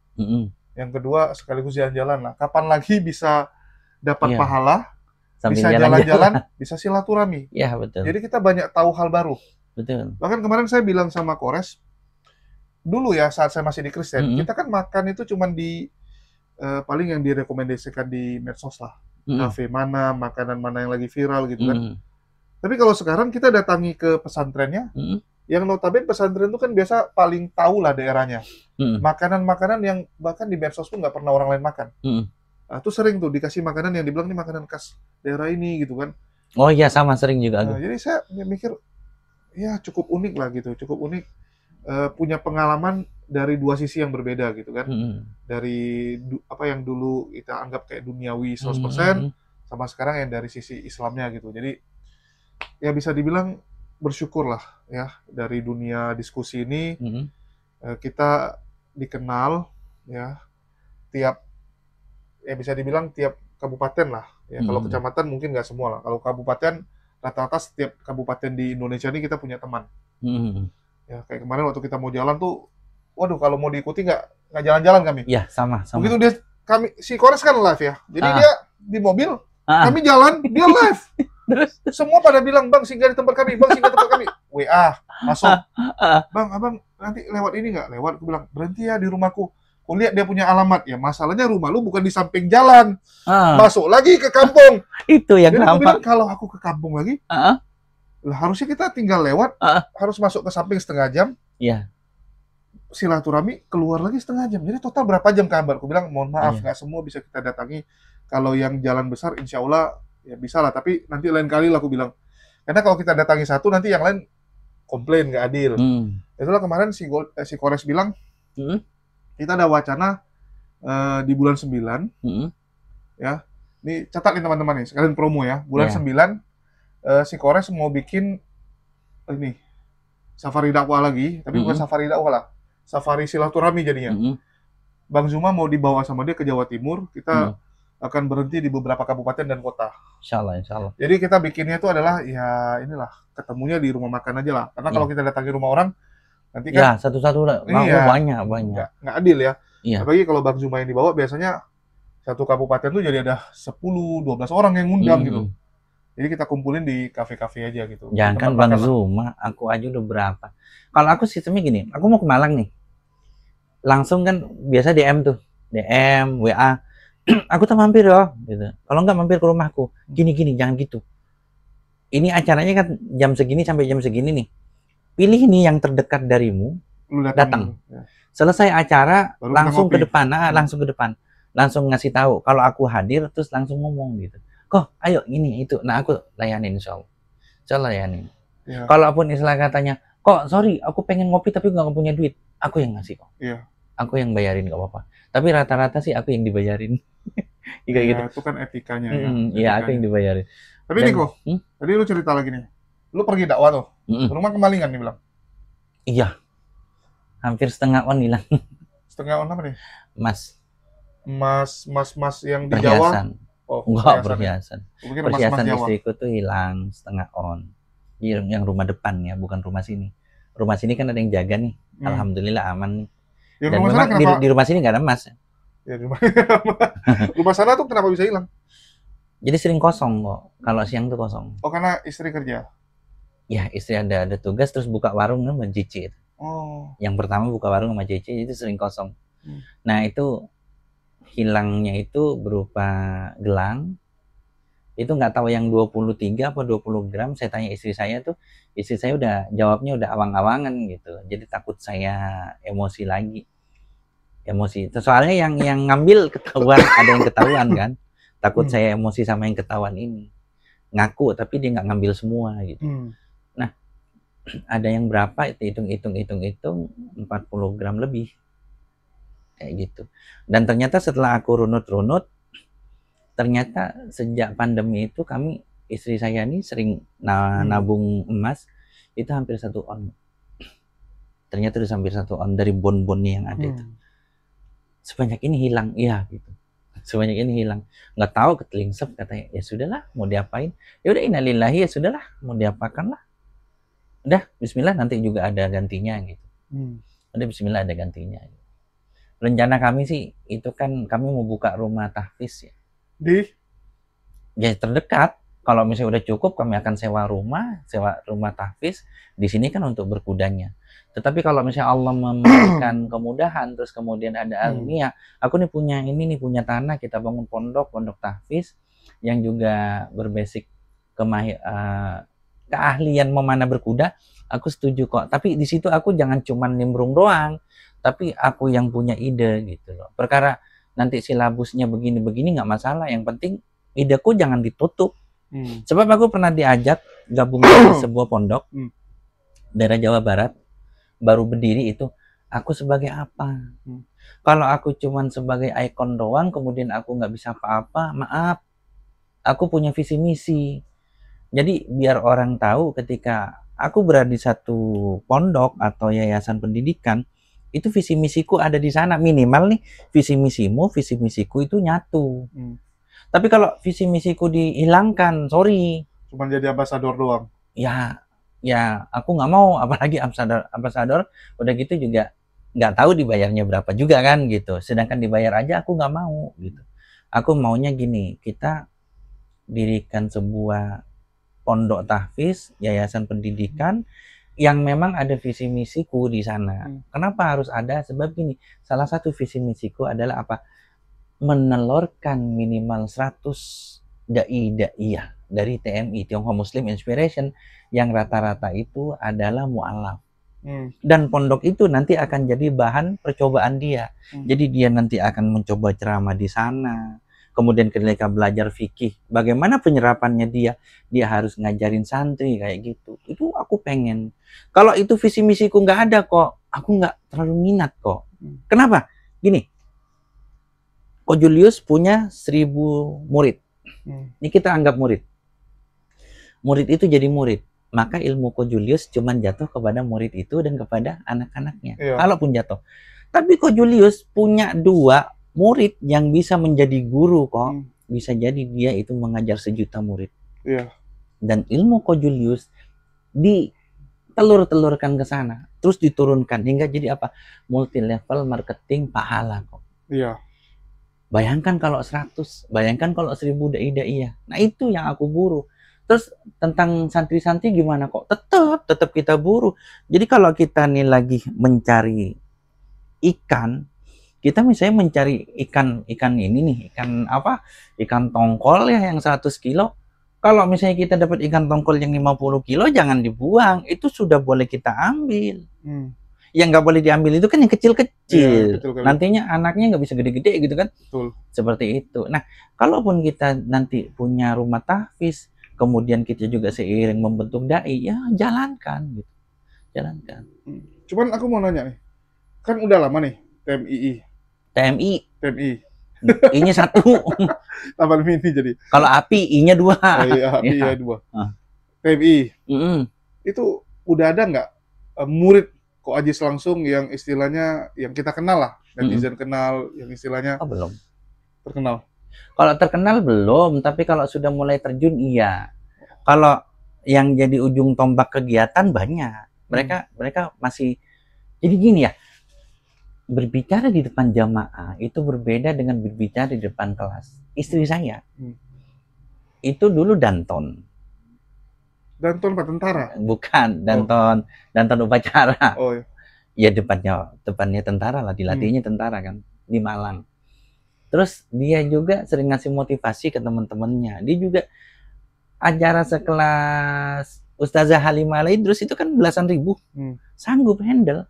yang kedua sekaligus jalan-jalan lah. Kapan lagi bisa dapat pahala, sambil bisa jalan-jalan, bisa silaturahmi. Iya betul. Jadi kita banyak tahu hal baru. Betul. Bahkan kemarin saya bilang sama Kores, dulu ya saat saya masih di Kristen, kita kan makan itu cuman di paling yang direkomendasikan di medsos lah. Kafe mana, makanan mana yang lagi viral gitu kan. Tapi kalau sekarang kita datangi ke pesantrennya, yang notabene pesantren itu kan biasa paling tahu lah daerahnya. Makanan-makanan yang bahkan di medsos pun nggak pernah orang lain makan. Nah, itu sering tuh dikasih makanan yang dibilang ini makanan khas daerah ini gitu kan. Oh iya, sama sering juga. Nah, jadi saya mikir, ya cukup unik lah gitu, cukup unik. Punya pengalaman dari dua sisi yang berbeda gitu kan. Dari apa yang dulu kita anggap kayak duniawi 100%, sama sekarang yang dari sisi Islamnya gitu. Jadi ya bisa dibilang bersyukur lah ya, dari dunia diskusi ini kita dikenal ya, bisa dibilang tiap kabupaten lah ya. Kalau kecamatan mungkin nggak semua lah. Kalau kabupaten, rata-rata setiap kabupaten di Indonesia ini kita punya teman. Ya kayak kemarin waktu kita mau jalan tuh, waduh kalau mau diikuti nggak jalan-jalan kami. Iya sama. Begitu si Kores kan live ya, jadi dia di mobil, kami jalan, dia live. Terus semua pada bilang, bang singgah di tempat kami, bang singgah di tempat kami. WA masuk, bang abang nanti lewat ini nggak? Lewat. Aku bilang berhenti ya di rumahku. Aku lihat dia punya alamat. Ya masalahnya rumah lu bukan di samping jalan, masuk lagi ke kampung. Itu yang jadi aku bilang kalau aku ke kampung lagi, lah harusnya kita tinggal lewat, harus masuk ke samping setengah jam. Iya. Silaturahmi keluar lagi setengah jam. Jadi total berapa jam kabar? Aku bilang mohon maaf nggak semua bisa kita datangi. Kalau yang jalan besar insya Allah ya bisa lah, tapi nanti lain kali lah aku bilang. Karena kalau kita datangi satu nanti yang lain komplain nggak adil. Itulah kemarin si Kores bilang kita ada wacana di bulan 9 ya. Ini catat nih teman-teman nih, sekalian promo ya. Bulan 9 si Kores mau bikin ini safari dakwah lagi, tapi bukan safari dakwah lah, safari silaturahmi jadinya. Bang Zuma mau dibawa sama dia ke Jawa Timur, kita akan berhenti di beberapa kabupaten dan kota. Insya Allah. Jadi kita bikinnya itu adalah ya inilah, ketemunya di rumah makan aja lah. Karena kalau kita datangi rumah orang, nanti kan satu-satu banyak. Nggak adil ya. Apalagi kalau Bang Zuma yang dibawa biasanya satu kabupaten tuh jadi ada 10-12 orang yang ngundang gitu. Jadi kita kumpulin di kafe-kafe aja gitu. Jangan kan Bang Zuma, aku aja udah berapa. Kalau aku sistemnya gini, aku mau ke Malang nih. Langsung kan biasa DM tuh. DM, WA. Aku tuh mampir loh, gitu. Kalau nggak mampir ke rumahku. Gini, jangan gitu. Ini acaranya kan jam segini sampai jam segini nih. Pilih nih yang terdekat darimu, datang. Ya. Selesai acara, langsung ke depan. Langsung ke depan. Langsung ngasih tahu. Kalau aku hadir, terus langsung ngomong gitu. Kok, ayo ini itu. Nah aku layanin insya Allah layanin. Ya. Kalaupun istilah katanya, kok sorry aku pengen ngopi tapi nggak punya duit, aku yang ngasih kok. Ya. Aku yang bayarin nggak apa-apa. Tapi rata-rata sih aku yang dibayarin. Ya, gitu. Itu kan etikanya. Iya aku yang dibayarin. Tapi Niko, tadi lu cerita lagi nih. Lu pergi dakwah tuh. Rumah kemalingan nih bilang. Iya. Hampir setengah on hilang. Setengah on apa nih? Mas yang di Jawa. Oh, enggak perhiasan. Perhiasan istriku tuh hilang setengah on. Yang rumah depan ya, bukan rumah sini. Rumah sini kan ada yang jaga nih. Alhamdulillah aman nih. Ya, dan memang di rumah sini nggak ada emas. Ya, rumah sana tuh kenapa bisa hilang? Jadi sering kosong kok. Kalau siang tuh kosong. Oh, karena istri kerja? Ya, istri ada tugas terus buka warung sama Cici. Oh. Yang pertama buka warung sama Cici itu sering kosong. Nah, itu hilangnya itu berupa gelang. Itu nggak tahu yang 23 apa 20 gram. Saya tanya istri saya tuh, istri saya jawabnya udah awang-awangan gitu. Jadi takut saya emosi lagi. Soalnya yang ngambil ketahuan, ada yang ketahuan kan. Takut saya emosi sama yang ketahuan ini. ngaku tapi dia nggak ngambil semua gitu. Nah, ada yang berapa itu hitung 40 gram lebih kayak gitu. Dan ternyata setelah aku runut-runut, ternyata sejak pandemi itu kami, istri saya nih sering nabung emas itu hampir 1 on. Ternyata udah hampir 1 on dari bon-bonnya yang ada itu. Sebanyak ini hilang, iya gitu. Sebanyak ini hilang, nggak tahu ketelingsep, katanya ya sudahlah mau diapain, ya udah innalillahi, ya sudahlah mau diapakan lah, udah bismillah nanti juga ada gantinya gitu. Udah bismillah ada gantinya. Rencana kami sih itu kan kami mau buka rumah tahfiz ya terdekat. Kalau misalnya udah cukup, kami akan sewa rumah tahfiz di sini kan untuk berkudanya. Tetapi kalau misalnya Allah memberikan kemudahan, terus kemudian ada almiah, aku nih punya tanah, kita bangun pondok tahfiz yang juga berbasic keahlian memanah berkuda, aku setuju kok. Tapi di situ aku jangan cuman nimbrung doang, tapi aku yang punya ide gitu loh. Perkara nanti silabusnya begini-begini nggak masalah, yang penting ideku jangan ditutup. Sebab aku pernah diajak gabung di sebuah pondok daerah Jawa Barat, baru berdiri itu, aku sebagai apa? Kalau aku cuman sebagai ikon doang, kemudian aku nggak bisa apa-apa, maaf, aku punya visi misi. Jadi biar orang tahu ketika aku berada di satu pondok atau yayasan pendidikan, itu visi misiku ada di sana. Minimal nih visi misimu, visi misiku itu nyatu. Tapi kalau visi misiku dihilangkan, sorry, cuma jadi ambasador doang. Ya aku nggak mau, apalagi ambasador udah gitu juga nggak tahu dibayarnya berapa juga kan gitu. Sedangkan dibayar aja aku nggak mau gitu. Aku maunya gini, kita dirikan sebuah pondok tahfiz, yayasan pendidikan yang memang ada visi misiku di sana. Kenapa harus ada? Sebab gini, salah satu visi misiku adalah apa? Menelurkan minimal 100 dai-daiyah dari TMI, Tionghoa Muslim Inspiration, yang rata-rata itu adalah mu'alaf. Dan pondok itu nanti akan jadi bahan percobaan dia. Jadi dia nanti akan mencoba ceramah di sana. Kemudian ketika belajar fikih, bagaimana penyerapannya dia harus ngajarin santri kayak gitu. Itu aku pengen. Kalau itu visi misiku nggak ada kok, aku nggak terlalu minat kok. Kenapa? Gini, Ko Julius punya 1000 murid. Ini kita anggap murid. Murid itu jadi murid. Maka ilmu Ko Julius cuma jatuh kepada murid itu dan kepada anak-anaknya. Kalaupun jatuh. Tapi Ko Julius punya 2 murid yang bisa menjadi guru kok. Bisa jadi dia itu mengajar 1 juta murid. Dan ilmu Ko Julius ditelur-telurkan ke sana. Terus diturunkan hingga jadi apa? Multi level marketing pahala kok. Bayangkan kalau 100, bayangkan kalau 1000 dai-daiyah. Nah itu yang aku buru. Terus tentang santri-santri gimana kok? Tetap kita buru. Jadi kalau kita nih lagi mencari ikan, kita misalnya mencari ikan ini nih, ikan apa? Ikan tongkol ya yang 100 kilo. Kalau misalnya kita dapat ikan tongkol yang 50 kilo, jangan dibuang. Itu sudah boleh kita ambil. Yang nggak boleh diambil itu kan yang kecil-kecil. Nantinya anaknya nggak bisa gede-gede gitu kan. Seperti itu. Nah, kalaupun kita nanti punya rumah tahfiz, kemudian kita juga seiring membentuk dai, ya jalankan gitu. Jalankan. Cuman aku mau nanya nih. Kan udah lama nih TMI. I-nya 1. Taman mini jadi. Kalau api I-nya 2. Api I-nya 2. TMI. Itu udah ada nggak murid Ko Ajis langsung yang istilahnya yang kita kenal lah, netizen kenal, yang istilahnya belum terkenal. Kalau terkenal belum, tapi kalau sudah mulai terjun iya. Kalau yang jadi ujung tombak kegiatan banyak. Mereka masih, jadi gini ya, berbicara di depan jamaah itu berbeda dengan berbicara di depan kelas. Istri saya itu dulu danton Pak tentara? Bukan, danton upacara. Ya depannya tentara lah, dilatihnya tentara kan di Malang. Terus dia juga sering ngasih motivasi ke teman-temannya. Dia juga acara sekelas Ustazah Halimah Idrus itu kan belasan ribu. Sanggup handle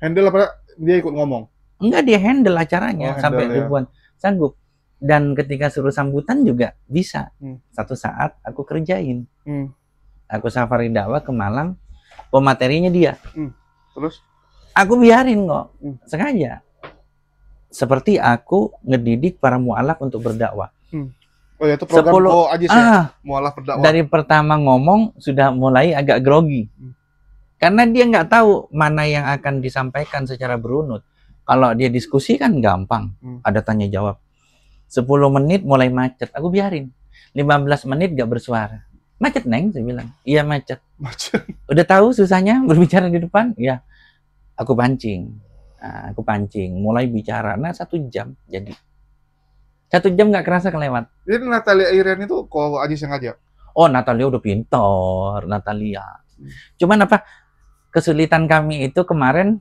apa? Dia ikut ngomong? Enggak, dia handle acaranya sampai ribuan. Sanggup. Dan ketika suruh sambutan juga bisa. Hmm. Satu saat aku kerjain. Hmm. Aku safari dakwah ke Malang, pematerinya dia. Terus? Aku biarin kok, Hmm. sengaja. Seperti aku ngedidik para mu'alaf untuk berdakwah. Oh ya, itu program Ko Ajis ya? Mu'alaf berdakwah. Dari pertama ngomong sudah mulai agak grogi. Karena dia nggak tahu mana yang akan disampaikan secara berunut. Kalau dia diskusi kan gampang, ada tanya jawab. 10 menit mulai macet, aku biarin. 15 menit gak bersuara. Macet, Neng, saya bilang. Iya, macet. Udah tahu susahnya berbicara di depan? Ya. Aku pancing. Nah, aku pancing. Mulai bicara. Nah, 1 jam jadi. 1 jam gak kerasa kelewat. Jadi Natalia Irian itu Ko Ajis yang ngajak? Oh, Natalia udah pintar. Natalia. Cuman apa? Kesulitan kami itu kemarin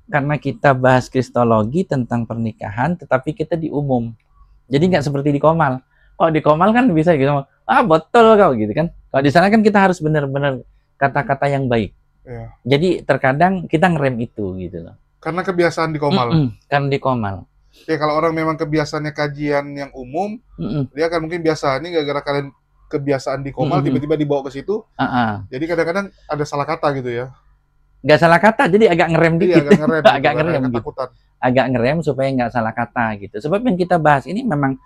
karena kita bahas kristologi tentang pernikahan, tetapi kita di umum. Jadi nggak seperti di Komal. Kalau di Komal kan bisa gitu, betul kau gitu kan. Kalau di sana kan kita harus benar-benar kata-kata yang baik. Ya. Jadi terkadang kita ngerem itu gitu loh. Karena kebiasaan di Komal. Karena di Komal. Ya kalau orang memang kebiasaannya kajian yang umum, dia akan mungkin biasa. Ini gara-gara kalian kebiasaan di Komal tiba-tiba dibawa ke situ. Jadi kadang-kadang ada salah kata gitu ya. Nggak salah kata, jadi agak ngerem dikit. Agak ngerem, agak ngerem gitu. Agak ngerem supaya nggak salah kata gitu. Sebab yang kita bahas ini memang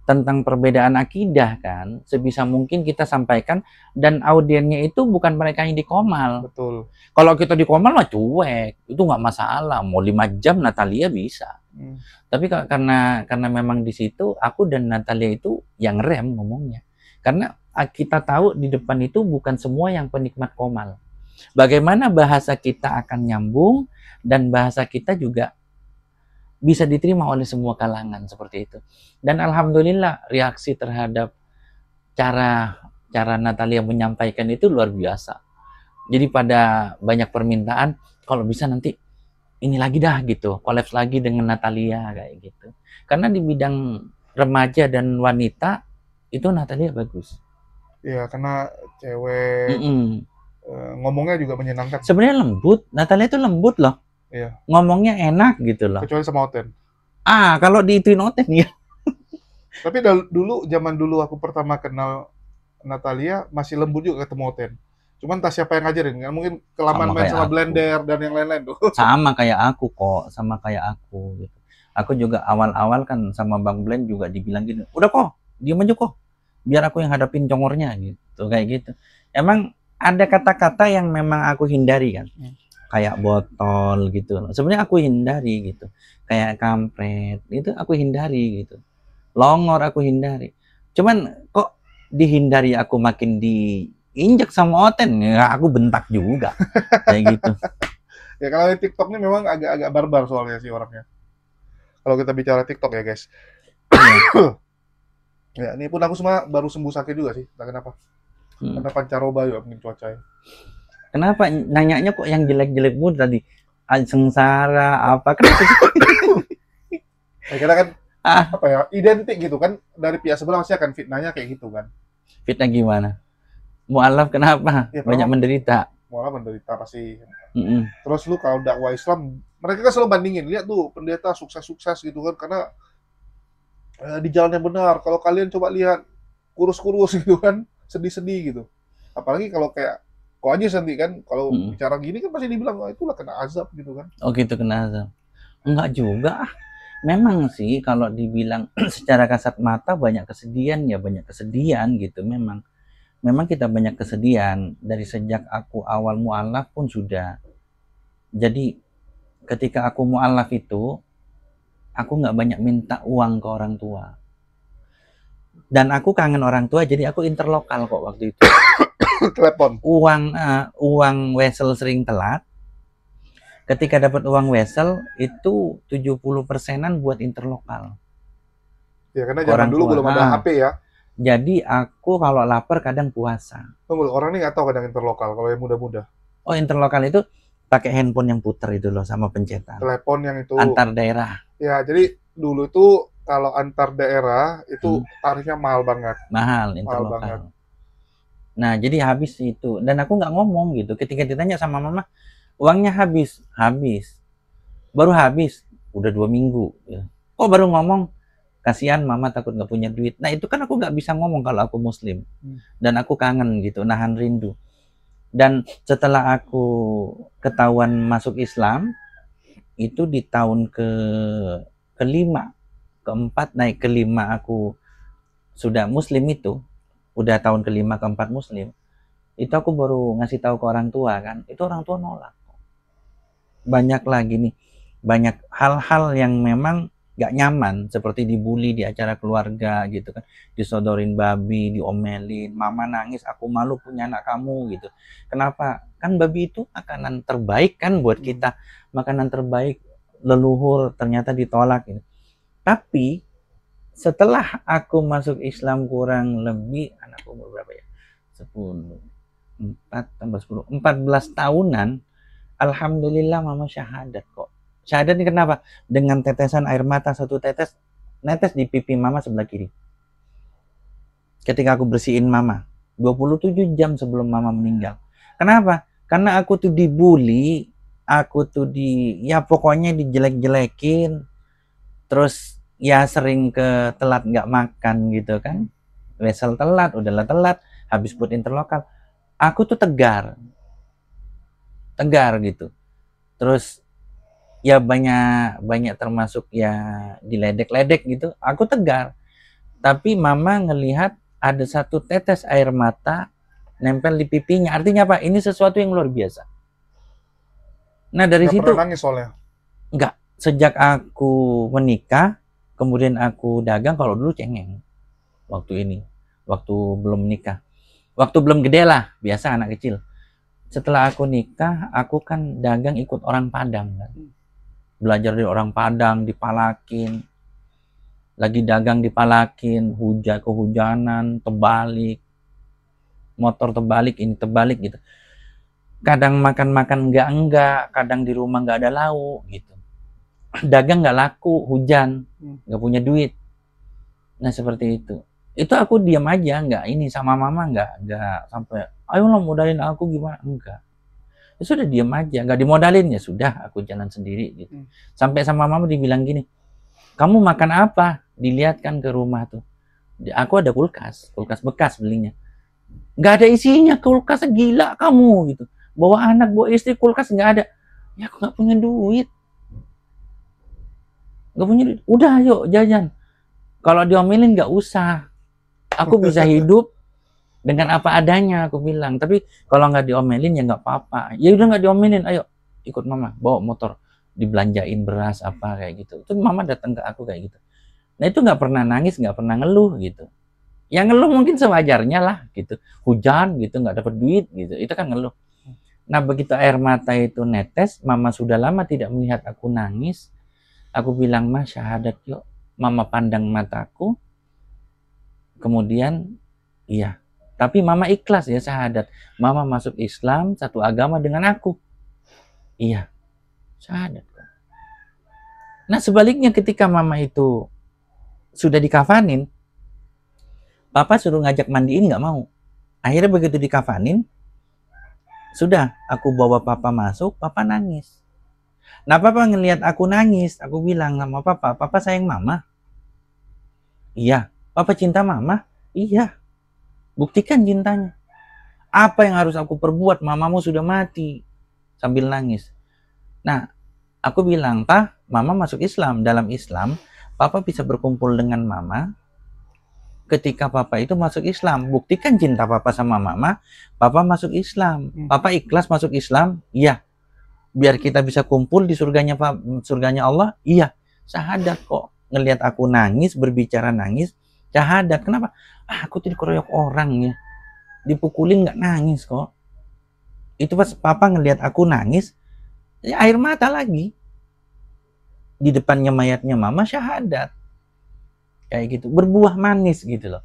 tentang perbedaan akidah kan. Sebisa mungkin kita sampaikan dan audiennya itu bukan mereka yang di Komal. Betul. Kalau kita di Komal mah cuek, itu nggak masalah. Mau 5 jam Natalia bisa. Tapi karena memang di situ aku dan Natalia itu yang rem ngomongnya. Karena kita tahu di depan itu bukan semua yang penikmat Komal. Bagaimana bahasa kita akan nyambung dan bahasa kita juga bisa diterima oleh semua kalangan seperti itu. Dan alhamdulillah reaksi terhadap cara Natalia menyampaikan itu luar biasa. Jadi pada banyak permintaan, kalau bisa nanti ini lagi dah gitu, kolaps lagi dengan Natalia kayak gitu. Karena di bidang remaja dan wanita itu Natalia bagus. Iya, karena cewek ngomongnya juga menyenangkan. Sebenarnya lembut, Natalia itu lembut loh. Iya. Ngomongnya enak gitu loh. Kecuali sama Oten. Kalau diituin Oten ya. Tapi zaman dulu aku pertama kenal Natalia masih lembut juga ketemu Oten. Cuman entah siapa yang ngajarin, kan mungkin kelamaan main sama Blender dan yang lain-lain tuh. Sama kayak aku kok, gitu. Aku juga awal-awal kan sama Bang Blend juga dibilang gini, udah kok, diam aja kok, biar aku yang hadapin congornya gitu, kayak gitu. Emang ada kata-kata yang memang aku hindari kan. Kayak botol gitu loh. Sebenarnya aku hindari gitu. Kayak kampret, itu aku hindari gitu. Longor aku hindari. Cuman kok dihindari aku makin diinjak sama Oten, ya aku bentak juga. Kayak gitu. Ya kalau di TikTok ini memang agak barbar soalnya sih orangnya. Kalau kita bicara TikTok ya guys. Ya ini pun aku baru sembuh sakit juga sih. Entah kenapa. Karena pancaroba juga mungkin cuaca ya. Kenapa nanyanya kok yang jelek-jelek mulu tadi? Sengsara apa? Kenapa sih? Ya, kita kan apa ya, identik gitu kan, dari pihak sebelah pasti akan fitnahnya kayak gitu kan. Fitnah gimana? Mu'alaf kenapa? Ya, banyak menderita. Mu'alaf menderita pasti. Terus lu kalau dakwah Islam, mereka kan selalu bandingin, lihat tuh pendeta sukses-sukses gitu kan, karena di jalan yang benar. Kalau kalian coba lihat kurus-kurus gitu kan, sedih-sedih gitu. Apalagi kalau kayak Ko Ajis nanti kan, kalau bicara gini kan pasti dibilang, itulah kena azab gitu kan. Oh gitu, kena azab. Enggak juga. Memang sih kalau dibilang secara kasat mata banyak kesedihan ya, banyak kesedihan gitu memang. Memang kita banyak kesedihan dari sejak aku awal mu'alaf pun sudah. Jadi ketika aku mu'alaf itu, aku nggak banyak minta uang ke orang tua. Dan aku kangen orang tua, jadi aku interlokal kok waktu itu. Telepon. Uang wesel sering telat. Ketika dapat uang wesel itu 70%-an buat interlokal. Ya karena zaman dulu belum ada HP ya. Jadi aku kalau lapar kadang puasa. Orang ini nggak tahu kadang interlokal kalau yang muda-muda. Oh, interlokal itu pakai handphone yang puter itu loh sama pencetan. Telepon yang itu antar daerah. Ya, jadi dulu itu kalau antar daerah itu tarifnya mahal banget. Mahal interlokal. Mahal banget. Nah, jadi habis itu. Dan aku nggak ngomong gitu. Ketika ditanya sama mama, uangnya habis. Baru habis. Udah 2 minggu. Kok baru ngomong? kasihan mama takut nggak punya duit. Nah itu kan aku nggak bisa ngomong kalau aku muslim, dan aku kangen gitu, nahan rindu. Dan setelah aku ketahuan masuk Islam itu di tahun kelima, keempat naik kelima aku sudah muslim, itu udah tahun kelima keempat muslim, itu aku baru ngasih tahu ke orang tua kan, itu orang tua nolak. Banyak lagi nih, banyak hal-hal yang memang gak nyaman, seperti dibully di acara keluarga gitu kan, disodorin babi, diomelin, mama nangis, aku malu punya anak kamu gitu. Kenapa? Kan babi itu makanan terbaik kan buat kita, makanan terbaik leluhur, ternyata ditolak gitu. Tapi setelah aku masuk Islam kurang lebih, anakku umur berapa ya? 10, 4 tambah 10, 14 tahunan, alhamdulillah mama syahadat kok. Syahadat ini kenapa? Dengan tetesan air mata satu tetes, netes di pipi mama sebelah kiri. Ketika aku bersihin mama, 27 jam sebelum mama meninggal. Kenapa? Karena aku tuh dibully, aku tuh ya pokoknya dijelek-jelekin, terus ya sering ke telat nggak makan gitu kan. Wesel telat, udahlah telat, habis buat interlokal. Aku tuh tegar gitu. Terus ya banyak termasuk ya diledek-ledek gitu, aku tegar. Tapi mama ngelihat ada satu tetes air mata nempel di pipinya, artinya apa? Ini sesuatu yang luar biasa. Nah dari situ pernah nangis soalnya. Enggak, sejak aku menikah, kemudian aku dagang, kalau dulu cengeng waktu belum nikah, waktu belum gede lah, biasa anak kecil. Setelah aku nikah, aku kan dagang ikut orang Padang kan. Belajar dari orang Padang, dipalakin, lagi dagang dipalakin, kehujanan, terbalik, motor terbalik, ini terbalik gitu. Kadang makan enggak, kadang di rumah nggak ada lauk gitu. Dagang nggak laku, hujan, nggak punya duit. Nah seperti itu. Itu aku diam aja, nggak ini sama mama, nggak sampai, ayo lo modalin aku gimana, enggak. Ya sudah diam aja, nggak dimodalin, ya sudah aku jalan sendiri gitu. Sampai sama mama dibilang gini, kamu makan apa? Dilihatkan ke rumah tuh, aku ada kulkas bekas belinya, nggak ada isinya, kulkas gila kamu gitu, bawa anak bawa istri kulkas nggak ada. Ya aku nggak punya duit, udah ayo jajan. Kalau diomelin nggak usah, aku bisa hidup dengan apa adanya, aku bilang. Tapi kalau nggak diomelin ya nggak apa-apa. Ya udah nggak diomelin, ayo ikut mama, bawa motor, dibelanjain beras apa kayak gitu. Itu mama datang ke aku kayak gitu. Nah itu nggak pernah nangis, nggak pernah ngeluh gitu. Yang ngeluh mungkin sewajarnya lah gitu. Hujan gitu, nggak dapet duit gitu, itu kan ngeluh. Nah begitu air mata itu netes, mama sudah lama tidak melihat aku nangis. Aku bilang, mah syahadat yuk. Mama pandang mataku, kemudian iya. Tapi mama ikhlas ya syahadat. Mama masuk Islam, satu agama dengan aku. Iya, syahadat. Nah sebaliknya ketika mama itu sudah dikafanin, papa suruh ngajak mandiin nggak mau. Akhirnya begitu dikafanin, sudah aku bawa papa masuk, papa nangis. Nah papa ngelihat aku nangis, aku bilang sama papa sayang mama. Iya. Papa cinta mama? Iya. Buktikan cintanya. Apa yang harus aku perbuat? Mamamu sudah mati. Sambil nangis. Nah, aku bilang, Pak, mama masuk Islam. Dalam Islam, papa bisa berkumpul dengan mama ketika papa itu masuk Islam. Buktikan cinta papa sama mama, papa masuk Islam. Papa ikhlas masuk Islam? Iya. Biar kita bisa kumpul di surganya Allah? Iya. Syahadat kok. Ngelihat aku nangis, berbicara nangis, syahadat. Kenapa? Aku tuh dikeroyok orang ya, dipukulin nggak nangis kok. Itu pas papa ngelihat aku nangis, ya air mata lagi. Di depannya mayatnya mama, syahadat. Kayak gitu, berbuah manis gitu loh.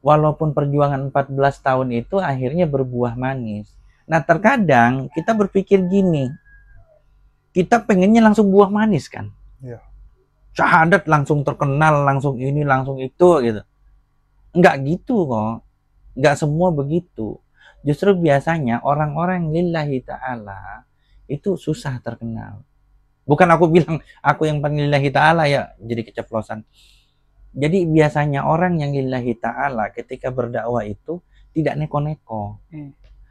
Walaupun perjuangan 14 tahun itu akhirnya berbuah manis. Nah terkadang kita berpikir gini, kita pengennya langsung buah manis kan. Iya. Syahadat langsung terkenal, langsung ini, langsung itu gitu. Enggak gitu kok. Enggak semua begitu. Justru biasanya orang-orang lillahi ta'ala itu susah terkenal. Bukan aku bilang aku yang paling lillahi ta'ala ya jadi keceplosan. Jadi biasanya orang yang lillahi ta'ala ketika berdakwah itu tidak neko-neko.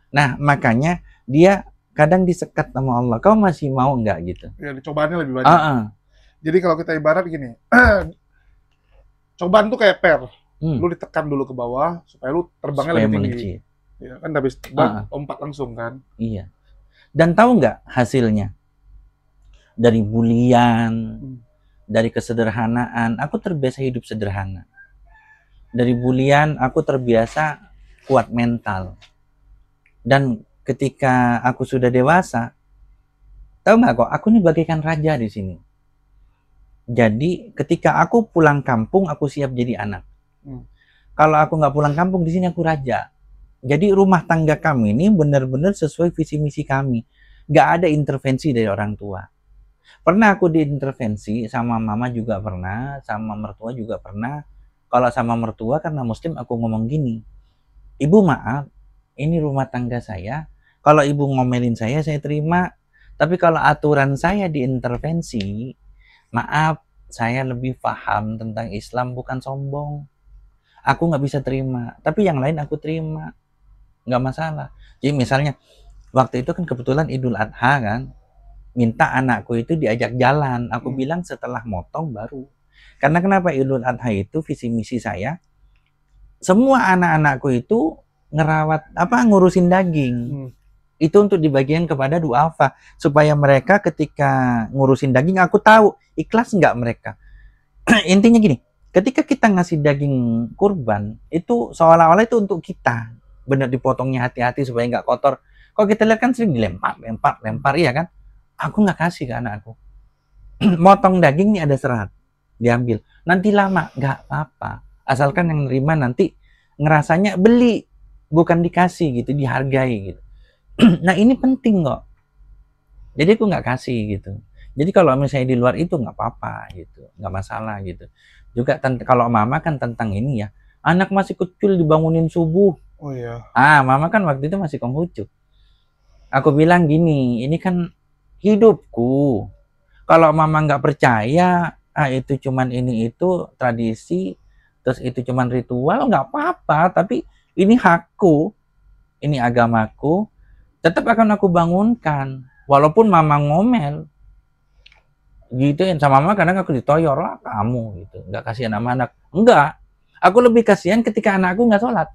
Nah, makanya dia kadang disekat sama Allah. Kau masih mau nggak gitu? Ya, cobaannya lebih banyak. Jadi kalau kita ibarat gini, cobaan tuh kayak per. Lu ditekan dulu ke bawah supaya lu terbangnya lebih tinggi. Ya, kan habis lompat langsung kan. Iya. Dan tahu nggak hasilnya? Dari bulian, dari kesederhanaan, aku terbiasa hidup sederhana. Dari bulian, aku terbiasa kuat mental. Dan ketika aku sudah dewasa, tahu nggak kok, aku ini bagaikan raja di sini. Jadi ketika aku pulang kampung, aku siap jadi anak. Kalau aku nggak pulang kampung, di sini aku raja. Jadi rumah tangga kami ini benar-benar sesuai visi misi kami. Nggak ada intervensi dari orang tua. Pernah aku diintervensi sama mama juga pernah, sama mertua juga pernah. Kalau sama mertua karena muslim aku ngomong gini, ibu maaf, ini rumah tangga saya. Kalau ibu ngomelin saya terima. Tapi kalau aturan saya diintervensi, maaf, saya lebih paham tentang Islam, bukan sombong. Aku nggak bisa terima, tapi yang lain aku terima. Nggak masalah. Jadi misalnya, waktu itu kan kebetulan Idul Adha kan, minta anakku itu diajak jalan. Aku bilang setelah motong baru. Karena kenapa Idul Adha itu visi misi saya, semua anak-anakku itu ngurusin daging. Itu untuk dibagikan kepada duafa, supaya mereka ketika ngurusin daging, aku tahu ikhlas nggak mereka. Intinya gini, ketika kita ngasih daging kurban, itu seolah-olah itu untuk kita. Benar dipotongnya hati-hati supaya nggak kotor. Kalau kita lihat kan sering dilempar, iya kan? Aku nggak kasih ke anakku. Motong daging ini ada serat, diambil. Nanti lama, nggak apa-apa. Asalkan yang nerima nanti ngerasanya beli, bukan dikasih gitu, dihargai gitu. Nah ini penting kok. Jadi aku nggak kasih gitu. Jadi kalau misalnya di luar itu nggak apa-apa gitu, nggak masalah gitu. Juga kalau mama kan tentang ini ya, anak masih kecil dibangunin subuh. Oh iya. Mama kan waktu itu masih Konghucu. Aku bilang gini, ini kan hidupku. Kalau mama nggak percaya, itu cuman ini itu tradisi, terus itu cuman ritual, nggak apa-apa. Tapi ini hakku, ini agamaku, tetap akan aku bangunkan. Walaupun mama ngomel, gitu sama mama kadang aku ditoyor lah kamu gitu, nggak kasihan sama anak. Enggak, aku lebih kasihan ketika anakku nggak sholat.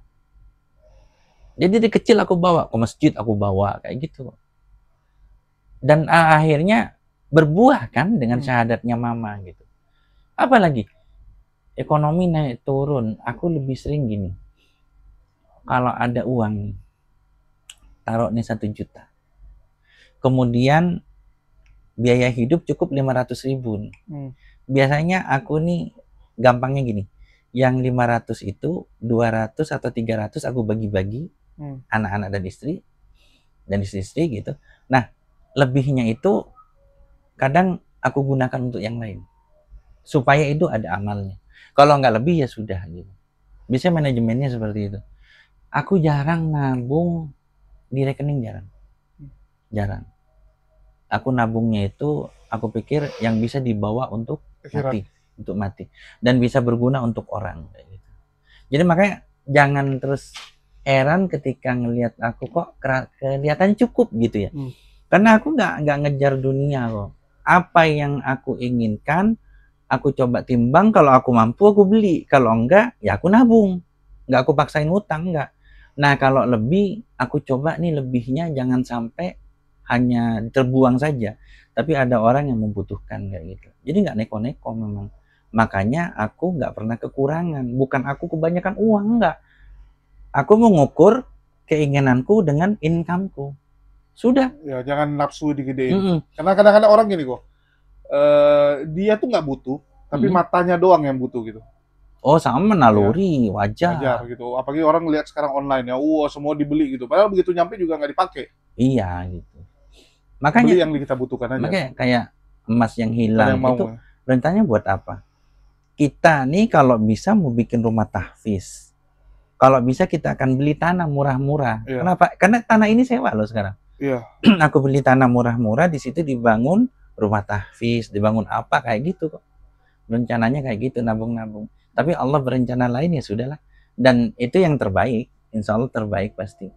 Jadi dari kecil aku bawa ke masjid, aku bawa kayak gitu. Dan akhirnya berbuah kan dengan syahadatnya mama gitu. Apalagi ekonomi naik turun, aku lebih sering gini. Kalau ada uang nih, taruh nih 1 juta. Kemudian biaya hidup cukup 500.000 nih. Biasanya aku nih gampangnya gini. Yang 500 itu 200 atau 300 aku bagi-bagi anak-anak dan istri gitu. Nah, lebihnya itu kadang aku gunakan untuk yang lain supaya itu ada amalnya. Kalau nggak lebih ya sudah gitu. Biasanya manajemennya seperti itu. Aku jarang nabung di rekening, jarang. Aku nabungnya itu aku pikir yang bisa dibawa untuk mati dan bisa berguna untuk orang kayak gitu. Jadi makanya jangan terus heran ketika ngelihat aku kok kelihatan cukup gitu ya. Karena aku nggak ngejar dunia kok. Apa yang aku inginkan, aku coba timbang. Kalau aku mampu, aku beli. Kalau enggak, ya aku nabung. Nggak aku paksain utang, enggak. Nah, kalau lebih, aku coba nih lebihnya jangan sampai hanya terbuang saja. Tapi ada orang yang membutuhkan kayak gitu. Jadi nggak neko-neko memang. Makanya aku nggak pernah kekurangan. Bukan aku kebanyakan uang, enggak. Aku mengukur keinginanku dengan income-ku. Sudah. Ya, jangan nafsu digedein. Karena kadang-kadang orang gini kok, dia tuh nggak butuh, tapi matanya doang yang butuh gitu. Oh, sama naluri, ya, wajar gitu. Apalagi orang lihat sekarang online ya, semua dibeli gitu. Padahal begitu nyampe juga nggak dipakai. Iya gitu. Makanya beli yang kita butuhkan aja. Makanya kayak emas yang hilang itu rencananya buat apa? Kita nih kalau bisa mau bikin rumah tahfiz. Kalau bisa kita akan beli tanah murah-murah. Iya. Kenapa? Karena tanah ini sewa loh sekarang. Iya. Aku beli tanah murah-murah, di situ dibangun rumah tahfiz, dibangun apa kayak gitu kok. Rencananya kayak gitu, nabung-nabung. Tapi Allah berencana lain, ya sudahlah. Dan itu yang terbaik, insya Allah terbaik pasti.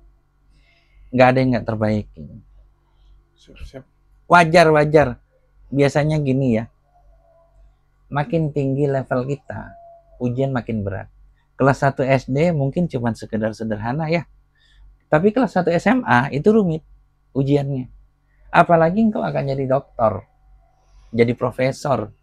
Nggak ada yang nggak terbaik. Siap. Wajar. Biasanya gini ya, makin tinggi level kita, ujian makin berat. Kelas 1 SD mungkin cuma sekedar sederhana ya. Tapi kelas 1 SMA itu rumit ujiannya. Apalagi engkau akan jadi dokter, jadi profesor.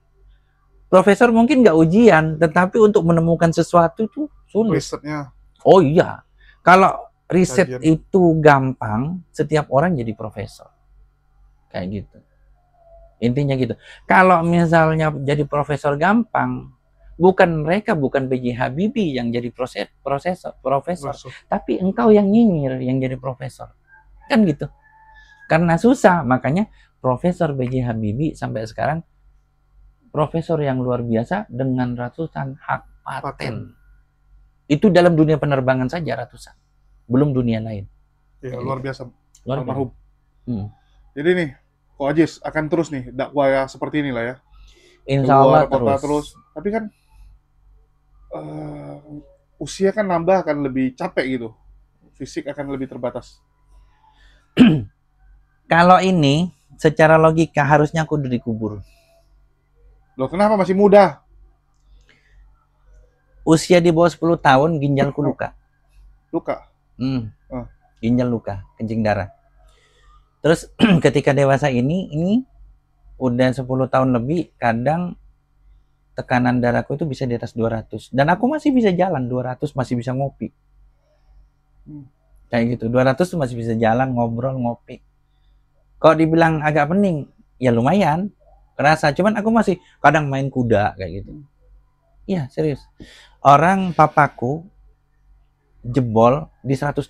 Profesor mungkin nggak ujian, tetapi untuk menemukan sesuatu itu sulit. Risetnya. Oh iya, kalau riset Kajian. itu gampang, setiap orang jadi profesor. Kayak gitu. Intinya gitu. Kalau misalnya jadi profesor gampang, bukan B.J. Habibie yang jadi profesor, tapi engkau yang nyinyir yang jadi profesor. Kan gitu. Karena susah, makanya Profesor B.J. Habibie sampai sekarang profesor yang luar biasa dengan ratusan hak paten. Itu dalam dunia penerbangan saja ratusan. Belum dunia lain. Ya, luar biasa. Luar biasa. Jadi nih, Ko Ajis akan terus nih dakwah seperti inilah ya. Insya Allah terus. Tapi kan usia kan nambah, akan lebih capek gitu. Fisik akan lebih terbatas. Kalau ini secara logika harusnya aku udah dikubur. Loh, kenapa masih muda? Usia di bawah 10 tahun ginjalku luka. Luka? Ginjal luka, kencing darah. Terus ketika dewasa ini udah 10 tahun lebih, kadang tekanan darahku itu bisa di atas 200. Dan aku masih bisa jalan, 200 masih bisa ngopi. Kayak gitu, 200 tuh masih bisa jalan, ngobrol, ngopi. Kalau dibilang agak pening, ya lumayan, kerasa. Cuman aku masih kadang main kuda, kayak gitu. Iya, serius. Orang papaku jebol di 180.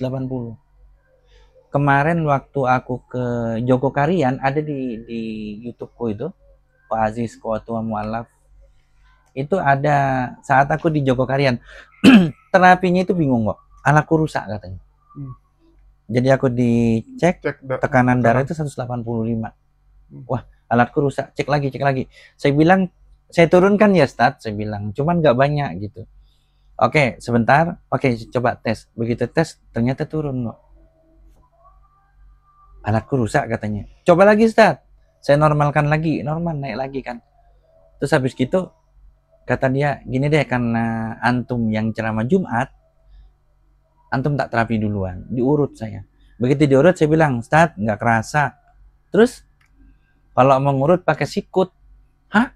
Kemarin waktu aku ke Jogokarian, ada di YouTube-ku itu, Pak Aziz Kuatua Mu'alaf. Itu ada saat aku di Jogokarian. Terapinya itu bingung kok. Anakku rusak katanya. Jadi aku dicek tekanan darah itu 185. Wah, alatku rusak. Cek lagi. Saya bilang, saya turunkan ya Ustaz, saya bilang. Cuman nggak banyak gitu. Oke, sebentar. Oke, coba tes. Begitu tes, ternyata turun kok. Alatku rusak katanya. Coba lagi Ustaz. Saya normalkan lagi. Normal, naik lagi kan. Terus habis gitu, kata dia, gini deh, karena antum yang ceramah Jumat, antum tak terapi duluan. Diurut saya. Begitu diurut, saya bilang, Ustaz, nggak kerasa. Terus, kalau mau ngurut pakai sikut. Hah?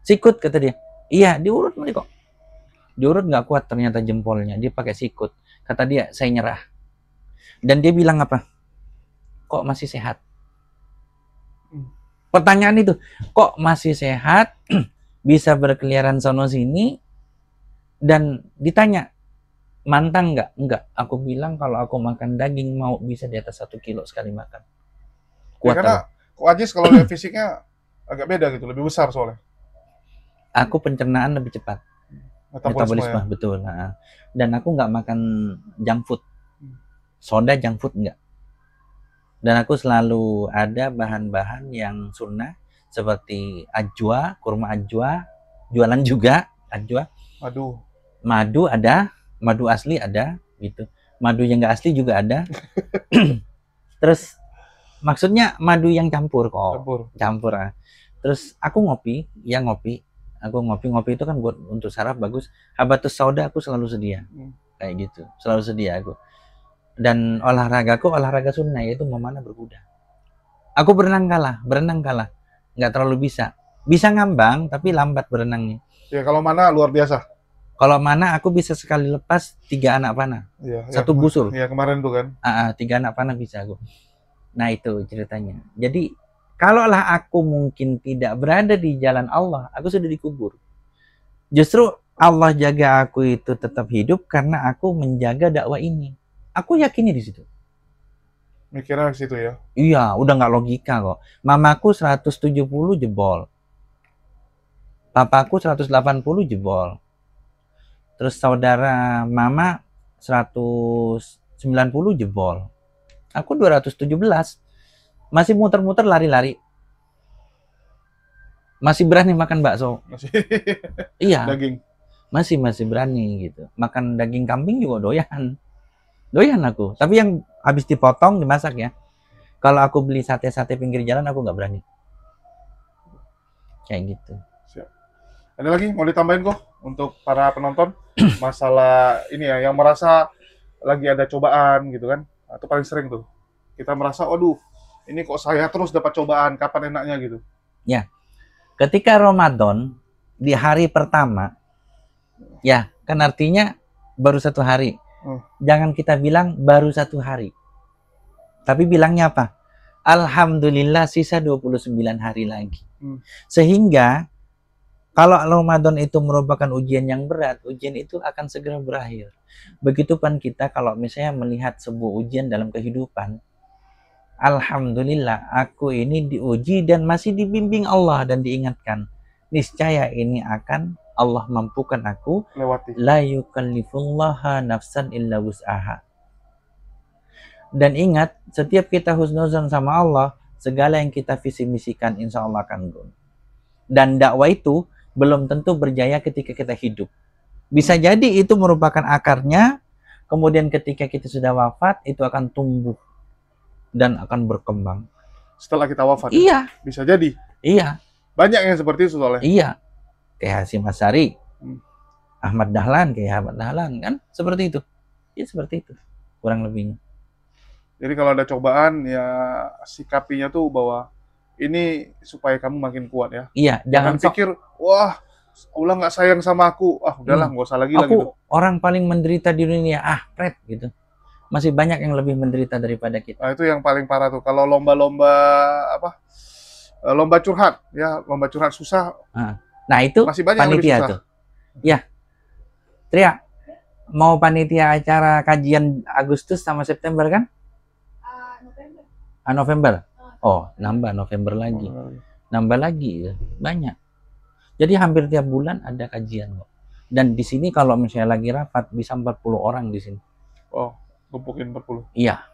Sikut, kata dia. Iya, diurut kok. Diurut nggak kuat ternyata jempolnya. Dia pakai sikut. Kata dia, saya nyerah. Dan dia bilang apa? Kok masih sehat? Pertanyaan itu, kok masih sehat, bisa berkeliaran sono sini, dan ditanya, mantang nggak? Enggak. Aku bilang kalau aku makan daging mau bisa di atas 1 kilo sekali makan. Kuat ya, karena Ko Ajis kalau lihat fisiknya agak beda gitu, lebih besar soalnya. Aku pencernaan lebih cepat. Metabolisme ya? Betul. Nah, dan aku nggak makan junk food. Soda junk food enggak. Dan aku selalu ada bahan-bahan yang sunnah seperti ajwa, kurma ajwa, jualan juga ajwa. Madu ada, madu asli ada, gitu. Madu yang nggak asli juga ada. Terus maksudnya madu yang campur kok. Campur. Terus aku ngopi. Aku ngopi itu kan buat untuk saraf bagus. Habatus sauda aku selalu sedia. Kayak gitu. Selalu sedia aku. Dan olahragaku olahraga sunnah, yaitu memanah berkuda. Aku berenang kalah. Nggak terlalu bisa. Bisa ngambang, tapi lambat berenangnya. Ya, kalau mana luar biasa. Kalau mana aku bisa sekali lepas 3 anak panah. Ya, 1 busur. Ya, kemarin tuh kan. 3 anak panah bisa aku. Nah, itu ceritanya. Jadi, kalaulah aku mungkin tidak berada di jalan Allah, aku sudah dikubur. Justru Allah jaga aku itu tetap hidup karena aku menjaga dakwah ini. Aku yakinnya di situ. Mikirnya di situ ya? Iya, udah nggak logika kok. Mamaku 170 jebol. Papaku 180 jebol. Terus saudara mama 190 jebol. Aku 217. Masih muter-muter lari-lari. Masih berani makan bakso. Masih Iya, daging. masih berani gitu. Makan daging kambing juga doyan. Doyan aku. Tapi yang habis dipotong dimasak ya. Kalau aku beli sate-sate pinggir jalan aku nggak berani. Kayak gitu. Siap. Ada lagi mau ditambahin kok untuk para penonton masalah ini ya yang merasa lagi ada cobaan gitu kan? Atau paling sering tuh kita merasa, waduh, ini kok saya terus dapat cobaan, kapan enaknya gitu? Ya, ketika Ramadan di hari pertama, ya kan artinya baru 1 hari. Jangan kita bilang baru 1 hari. Tapi bilangnya apa? Alhamdulillah sisa 29 hari lagi. Sehingga kalau Ramadan itu merupakan ujian yang berat, ujian itu akan segera berakhir. Begitupun kita kalau misalnya melihat sebuah ujian dalam kehidupan, alhamdulillah aku ini diuji dan masih dibimbing Allah dan diingatkan. Niscaya ini akan Allah mampukan aku Lewati. La yukallifullaha nafsan illa wus'aha. Dan ingat, setiap kita husnuzan sama Allah, segala yang kita visi misikan insya Allah akan guna. Dan dakwah itu belum tentu berjaya ketika kita hidup. Bisa jadi itu merupakan akarnya, kemudian ketika kita sudah wafat, itu akan tumbuh dan akan berkembang. Setelah kita wafat? Iya. Bisa jadi? Iya. Banyak yang seperti itu soalnya? Iya. Kayak Hasyim Asy'ari, Ahmad Dahlan, kayak Ahmad Dahlan, kan? Seperti itu. Ya seperti itu, kurang lebihnya. Jadi kalau ada cobaan, ya sikapinya tuh bahwa ini supaya kamu makin kuat ya. Iya, jangan pikir, wah, Allah nggak sayang sama aku. Ah, udahlah, nggak usah lagi lah gitu. Orang paling menderita di dunia, pret gitu. Masih banyak yang lebih menderita daripada kita. Nah, itu yang paling parah tuh. Kalau lomba-lomba lomba curhat, ya lomba curhat susah. Nah itu masih banyak panitia yang tuh. Ya, Tria, mau panitia acara kajian Agustus sama September kan? November. November. Oh, nambah November lagi. Nambah lagi, banyak. Jadi hampir tiap bulan ada kajian kok. Dan di sini kalau misalnya lagi rapat bisa 40 orang di sini. Oh, lumpukin 40. Iya.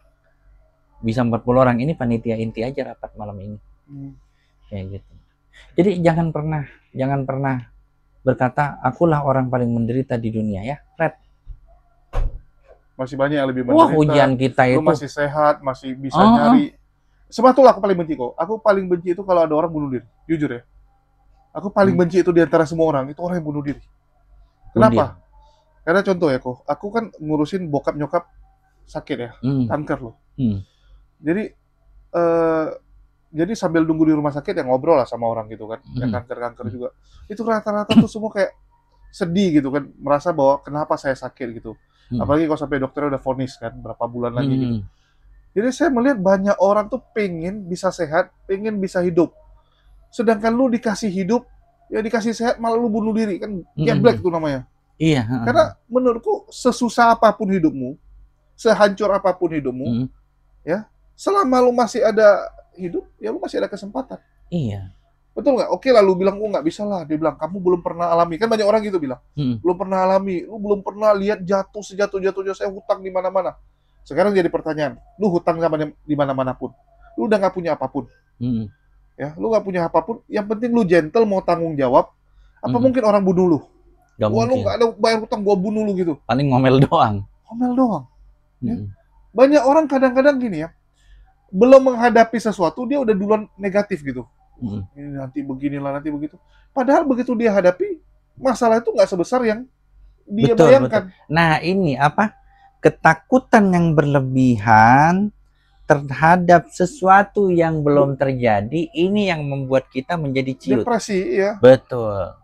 Bisa 40 orang. Ini panitia inti aja rapat malam ini. Kayak gitu. Jadi jangan pernah berkata akulah orang paling menderita di dunia ya, Red. Masih banyak yang lebih menderita. Wah, ujian kita itu. Lu masih sehat, masih bisa nyari. Sebetulnya aku paling benci kok. Aku paling benci itu kalau ada orang bunuh diri. Jujur ya. Aku paling benci itu di antara semua orang. Itu orang yang bunuh diri. Kenapa? Karena contoh ya kok. Aku kan ngurusin bokap nyokap sakit ya. Kanker loh. Jadi sambil nunggu di rumah sakit ya ngobrol lah sama orang gitu kan. Yang kanker-kanker juga. Itu rata-rata tuh semua kayak sedih gitu kan. Merasa bahwa kenapa saya sakit gitu. Apalagi kalau sampai dokternya udah vonis kan. Berapa bulan lagi gitu. Jadi saya melihat banyak orang tuh pengen bisa sehat, pengen bisa hidup. Sedangkan lu dikasih hidup, ya dikasih sehat malah lu bunuh diri. Kan geblek itu namanya. Iya. Karena menurutku sesusah apapun hidupmu, sehancur apapun hidupmu, ya selama lu masih ada hidup, ya lu masih ada kesempatan. Iya. Betul nggak? Oke lah lu bilang, nggak bisa lah. Dia bilang, kamu belum pernah alami. Kan banyak orang gitu bilang. Belum pernah alami. Lu belum pernah lihat jatuh sejatuh-jatuhnya saya hutang di mana-mana. Sekarang jadi pertanyaan, lu hutang sama di mana-mana pun, lu udah nggak punya apapun, ya, lu nggak punya apapun, yang penting lu gentle mau tanggung jawab, apa mungkin orang bunuh lu? Wah, lu nggak ada bayar hutang, gua bunuh lu gitu. Paling ngomel doang. Ngomel doang. Ya? Banyak orang kadang-kadang gini ya, belum menghadapi sesuatu dia udah duluan negatif gitu. Ini nanti beginilah, nanti begitu. Padahal begitu dia hadapi, masalah itu nggak sebesar yang dia bayangkan. Betul. Nah ini apa? Ketakutan yang berlebihan terhadap sesuatu yang belum terjadi, ini yang membuat kita menjadi ciut. Depresi, ya. Betul.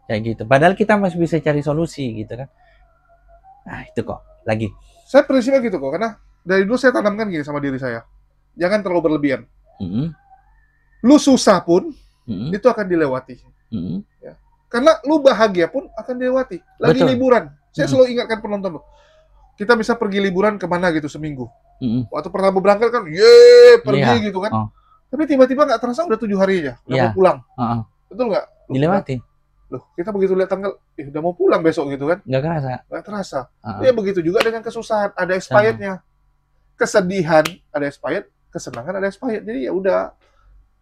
Kayak gitu. Padahal kita masih bisa cari solusi gitu kan. Nah itu kok, lagi. Saya prinsipnya gitu kok, karena dari dulu saya tanamkan gini sama diri saya. Jangan terlalu berlebihan. Lu susah pun, itu akan dilewati. Ya. Karena lu bahagia pun akan dilewati. Lagi liburan. Saya selalu ingatkan penonton loh. Kita bisa pergi liburan kemana gitu seminggu. Waktu pertama berangkat kan, pergi gitu kan. Tapi tiba-tiba nggak terasa udah 7 hari aja, udah mau pulang. Betul nggak? Dilewati. Loh, kita begitu lihat tanggal, udah mau pulang besok gitu kan? Nggak kerasa. Nggak terasa. Ya begitu juga dengan kesusahan, ada expirednya. Kesedihan ada expired, kesenangan ada expired. Jadi ya udah,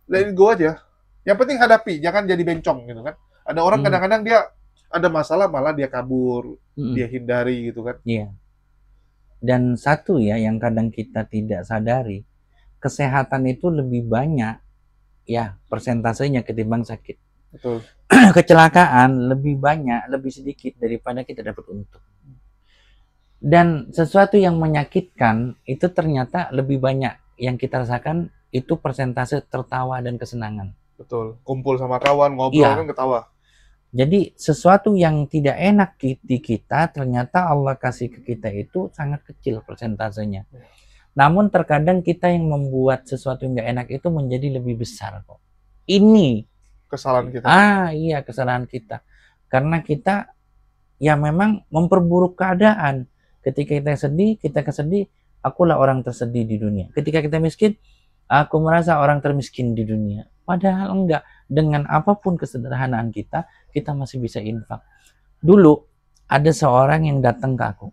let it go aja. Yang penting hadapi, jangan jadi bencong gitu kan. Ada orang kadang-kadang dia ada masalah malah dia kabur, dia hindari gitu kan. Iya. Dan satu ya yang kadang kita tidak sadari, kesehatan itu lebih banyak ya persentasenya ketimbang sakit. Betul. Kecelakaan lebih banyak, lebih sedikit daripada kita dapat untung. Dan sesuatu yang menyakitkan itu ternyata lebih banyak yang kita rasakan itu persentase tertawa dan kesenangan. Betul. Kumpul sama kawan, ngobrol Iya. kan ketawa. Jadi sesuatu yang tidak enak di kita ternyata Allah kasih ke kita itu sangat kecil persentasenya. Namun terkadang kita yang membuat sesuatu yang nggak enak itu menjadi lebih besar kok. Ini kesalahan kita. Iya, kesalahan kita. Karena kita ya memang memperburuk keadaan. Ketika kita sedih, kita kesedih, akulah orang tersedih di dunia. Ketika kita miskin, aku merasa orang termiskin di dunia. Padahal enggak. Dengan apapun kesederhanaan kita masih bisa infak. Dulu ada seorang yang datang ke aku.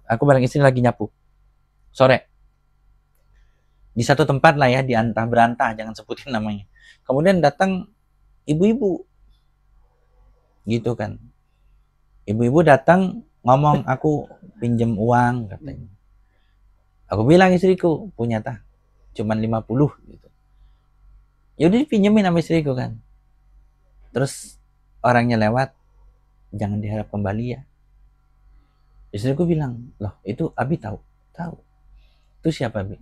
Aku bareng istri lagi nyapu. Sore. Di satu tempat lah ya, di antah berantah, jangan sebutin namanya. Kemudian datang ibu-ibu. Gitu kan. Ibu-ibu datang ngomong, aku pinjam uang katanya. Aku bilang istriku, punya tah? Cuman 50 gitu. Yaudah pinjemin sama istriku kan. Terus orangnya lewat, jangan diharap kembali ya. Istriku bilang, loh itu Abi tahu? Tahu. Itu siapa Abi?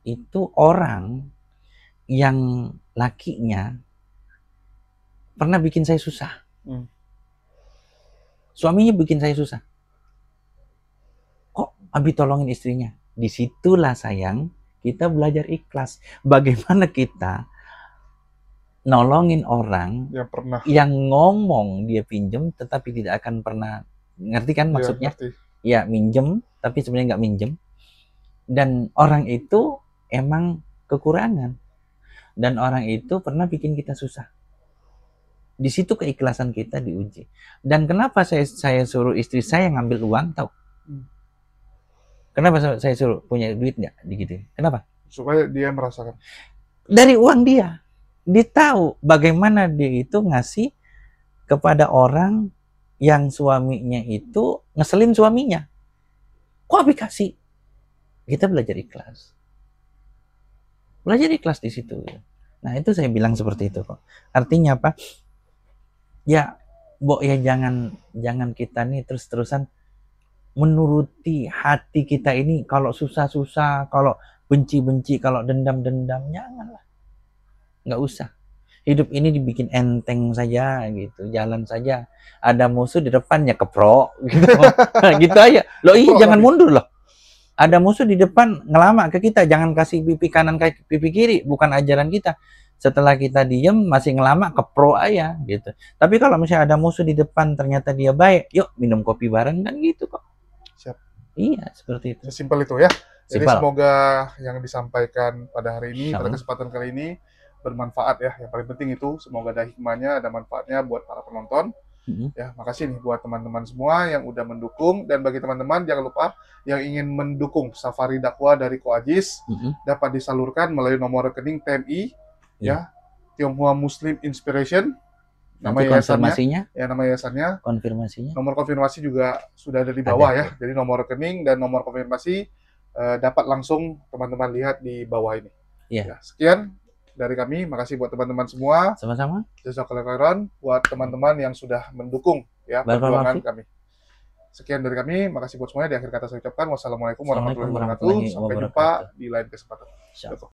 Itu orang yang lakinya pernah bikin saya susah. Suaminya bikin saya susah. Kok Abi tolongin istrinya? Disitulah sayang, kita belajar ikhlas. Bagaimana kita nolongin orang yang ngomong dia pinjem tetapi tidak akan pernah, ngerti kan maksudnya? Ya minjem tapi sebenarnya nggak minjem, dan orang itu emang kekurangan dan orang itu pernah bikin kita susah. Di situ keikhlasan kita diuji. Dan kenapa saya suruh istri saya ngambil uang, tahu? Kenapa saya suruh punya duit nggak digituin? Kenapa? Supaya dia merasakan dari uang dia. Dia tahu bagaimana dia itu ngasih kepada orang yang suaminya itu ngeselin suaminya. Kok Abi kasih? Kita belajar ikhlas. Belajar ikhlas di situ. Nah, itu saya bilang seperti itu kok. Artinya apa? Ya, ya jangan kita nih terus-terusan menuruti hati kita ini. Kalau susah-susah, kalau benci-benci, kalau dendam-dendam, janganlah. Nggak usah. Hidup ini dibikin enteng saja gitu, jalan saja. Ada musuh di depannya keprok gitu. Gitu aja. Loh iya, jangan mundur loh. Ada musuh di depan ngelama ke kita, jangan kasih pipi kanan kayak pipi kiri, bukan ajaran kita. Setelah kita diem masih ngelama keprok aja gitu. Tapi kalau misalnya ada musuh di depan ternyata dia baik, yuk minum kopi bareng kan gitu kok. Siap. Iya, seperti itu. Sesimpel itu ya. Jadi Simpel. semoga yang disampaikan pada hari ini, pada kesempatan kali ini bermanfaat ya. Yang paling penting itu semoga ada hikmahnya, ada manfaatnya buat para penonton. Ya, makasih nih buat teman-teman semua yang udah mendukung, dan bagi teman-teman jangan lupa yang ingin mendukung Safari Dakwah dari Ko Ajis dapat disalurkan melalui nomor rekening TMI ya, Tionghoa Muslim Inspiration. Nama yayasannya, nama yayasannya. Konfirmasinya. Nomor konfirmasi juga sudah ada di bawah ya. Jadi nomor rekening dan nomor konfirmasi dapat langsung teman-teman lihat di bawah ini. Ya, sekian dari kami, makasih buat teman-teman semua. Sama-sama. Jazakallahu khairan buat teman-teman yang sudah mendukung ya perjuangan kami. Sekian dari kami, makasih buat semuanya. Di akhir kata saya ucapkan wassalamualaikum warahmatullahi wabarakatuh. Sampai jumpa di lain kesempatan.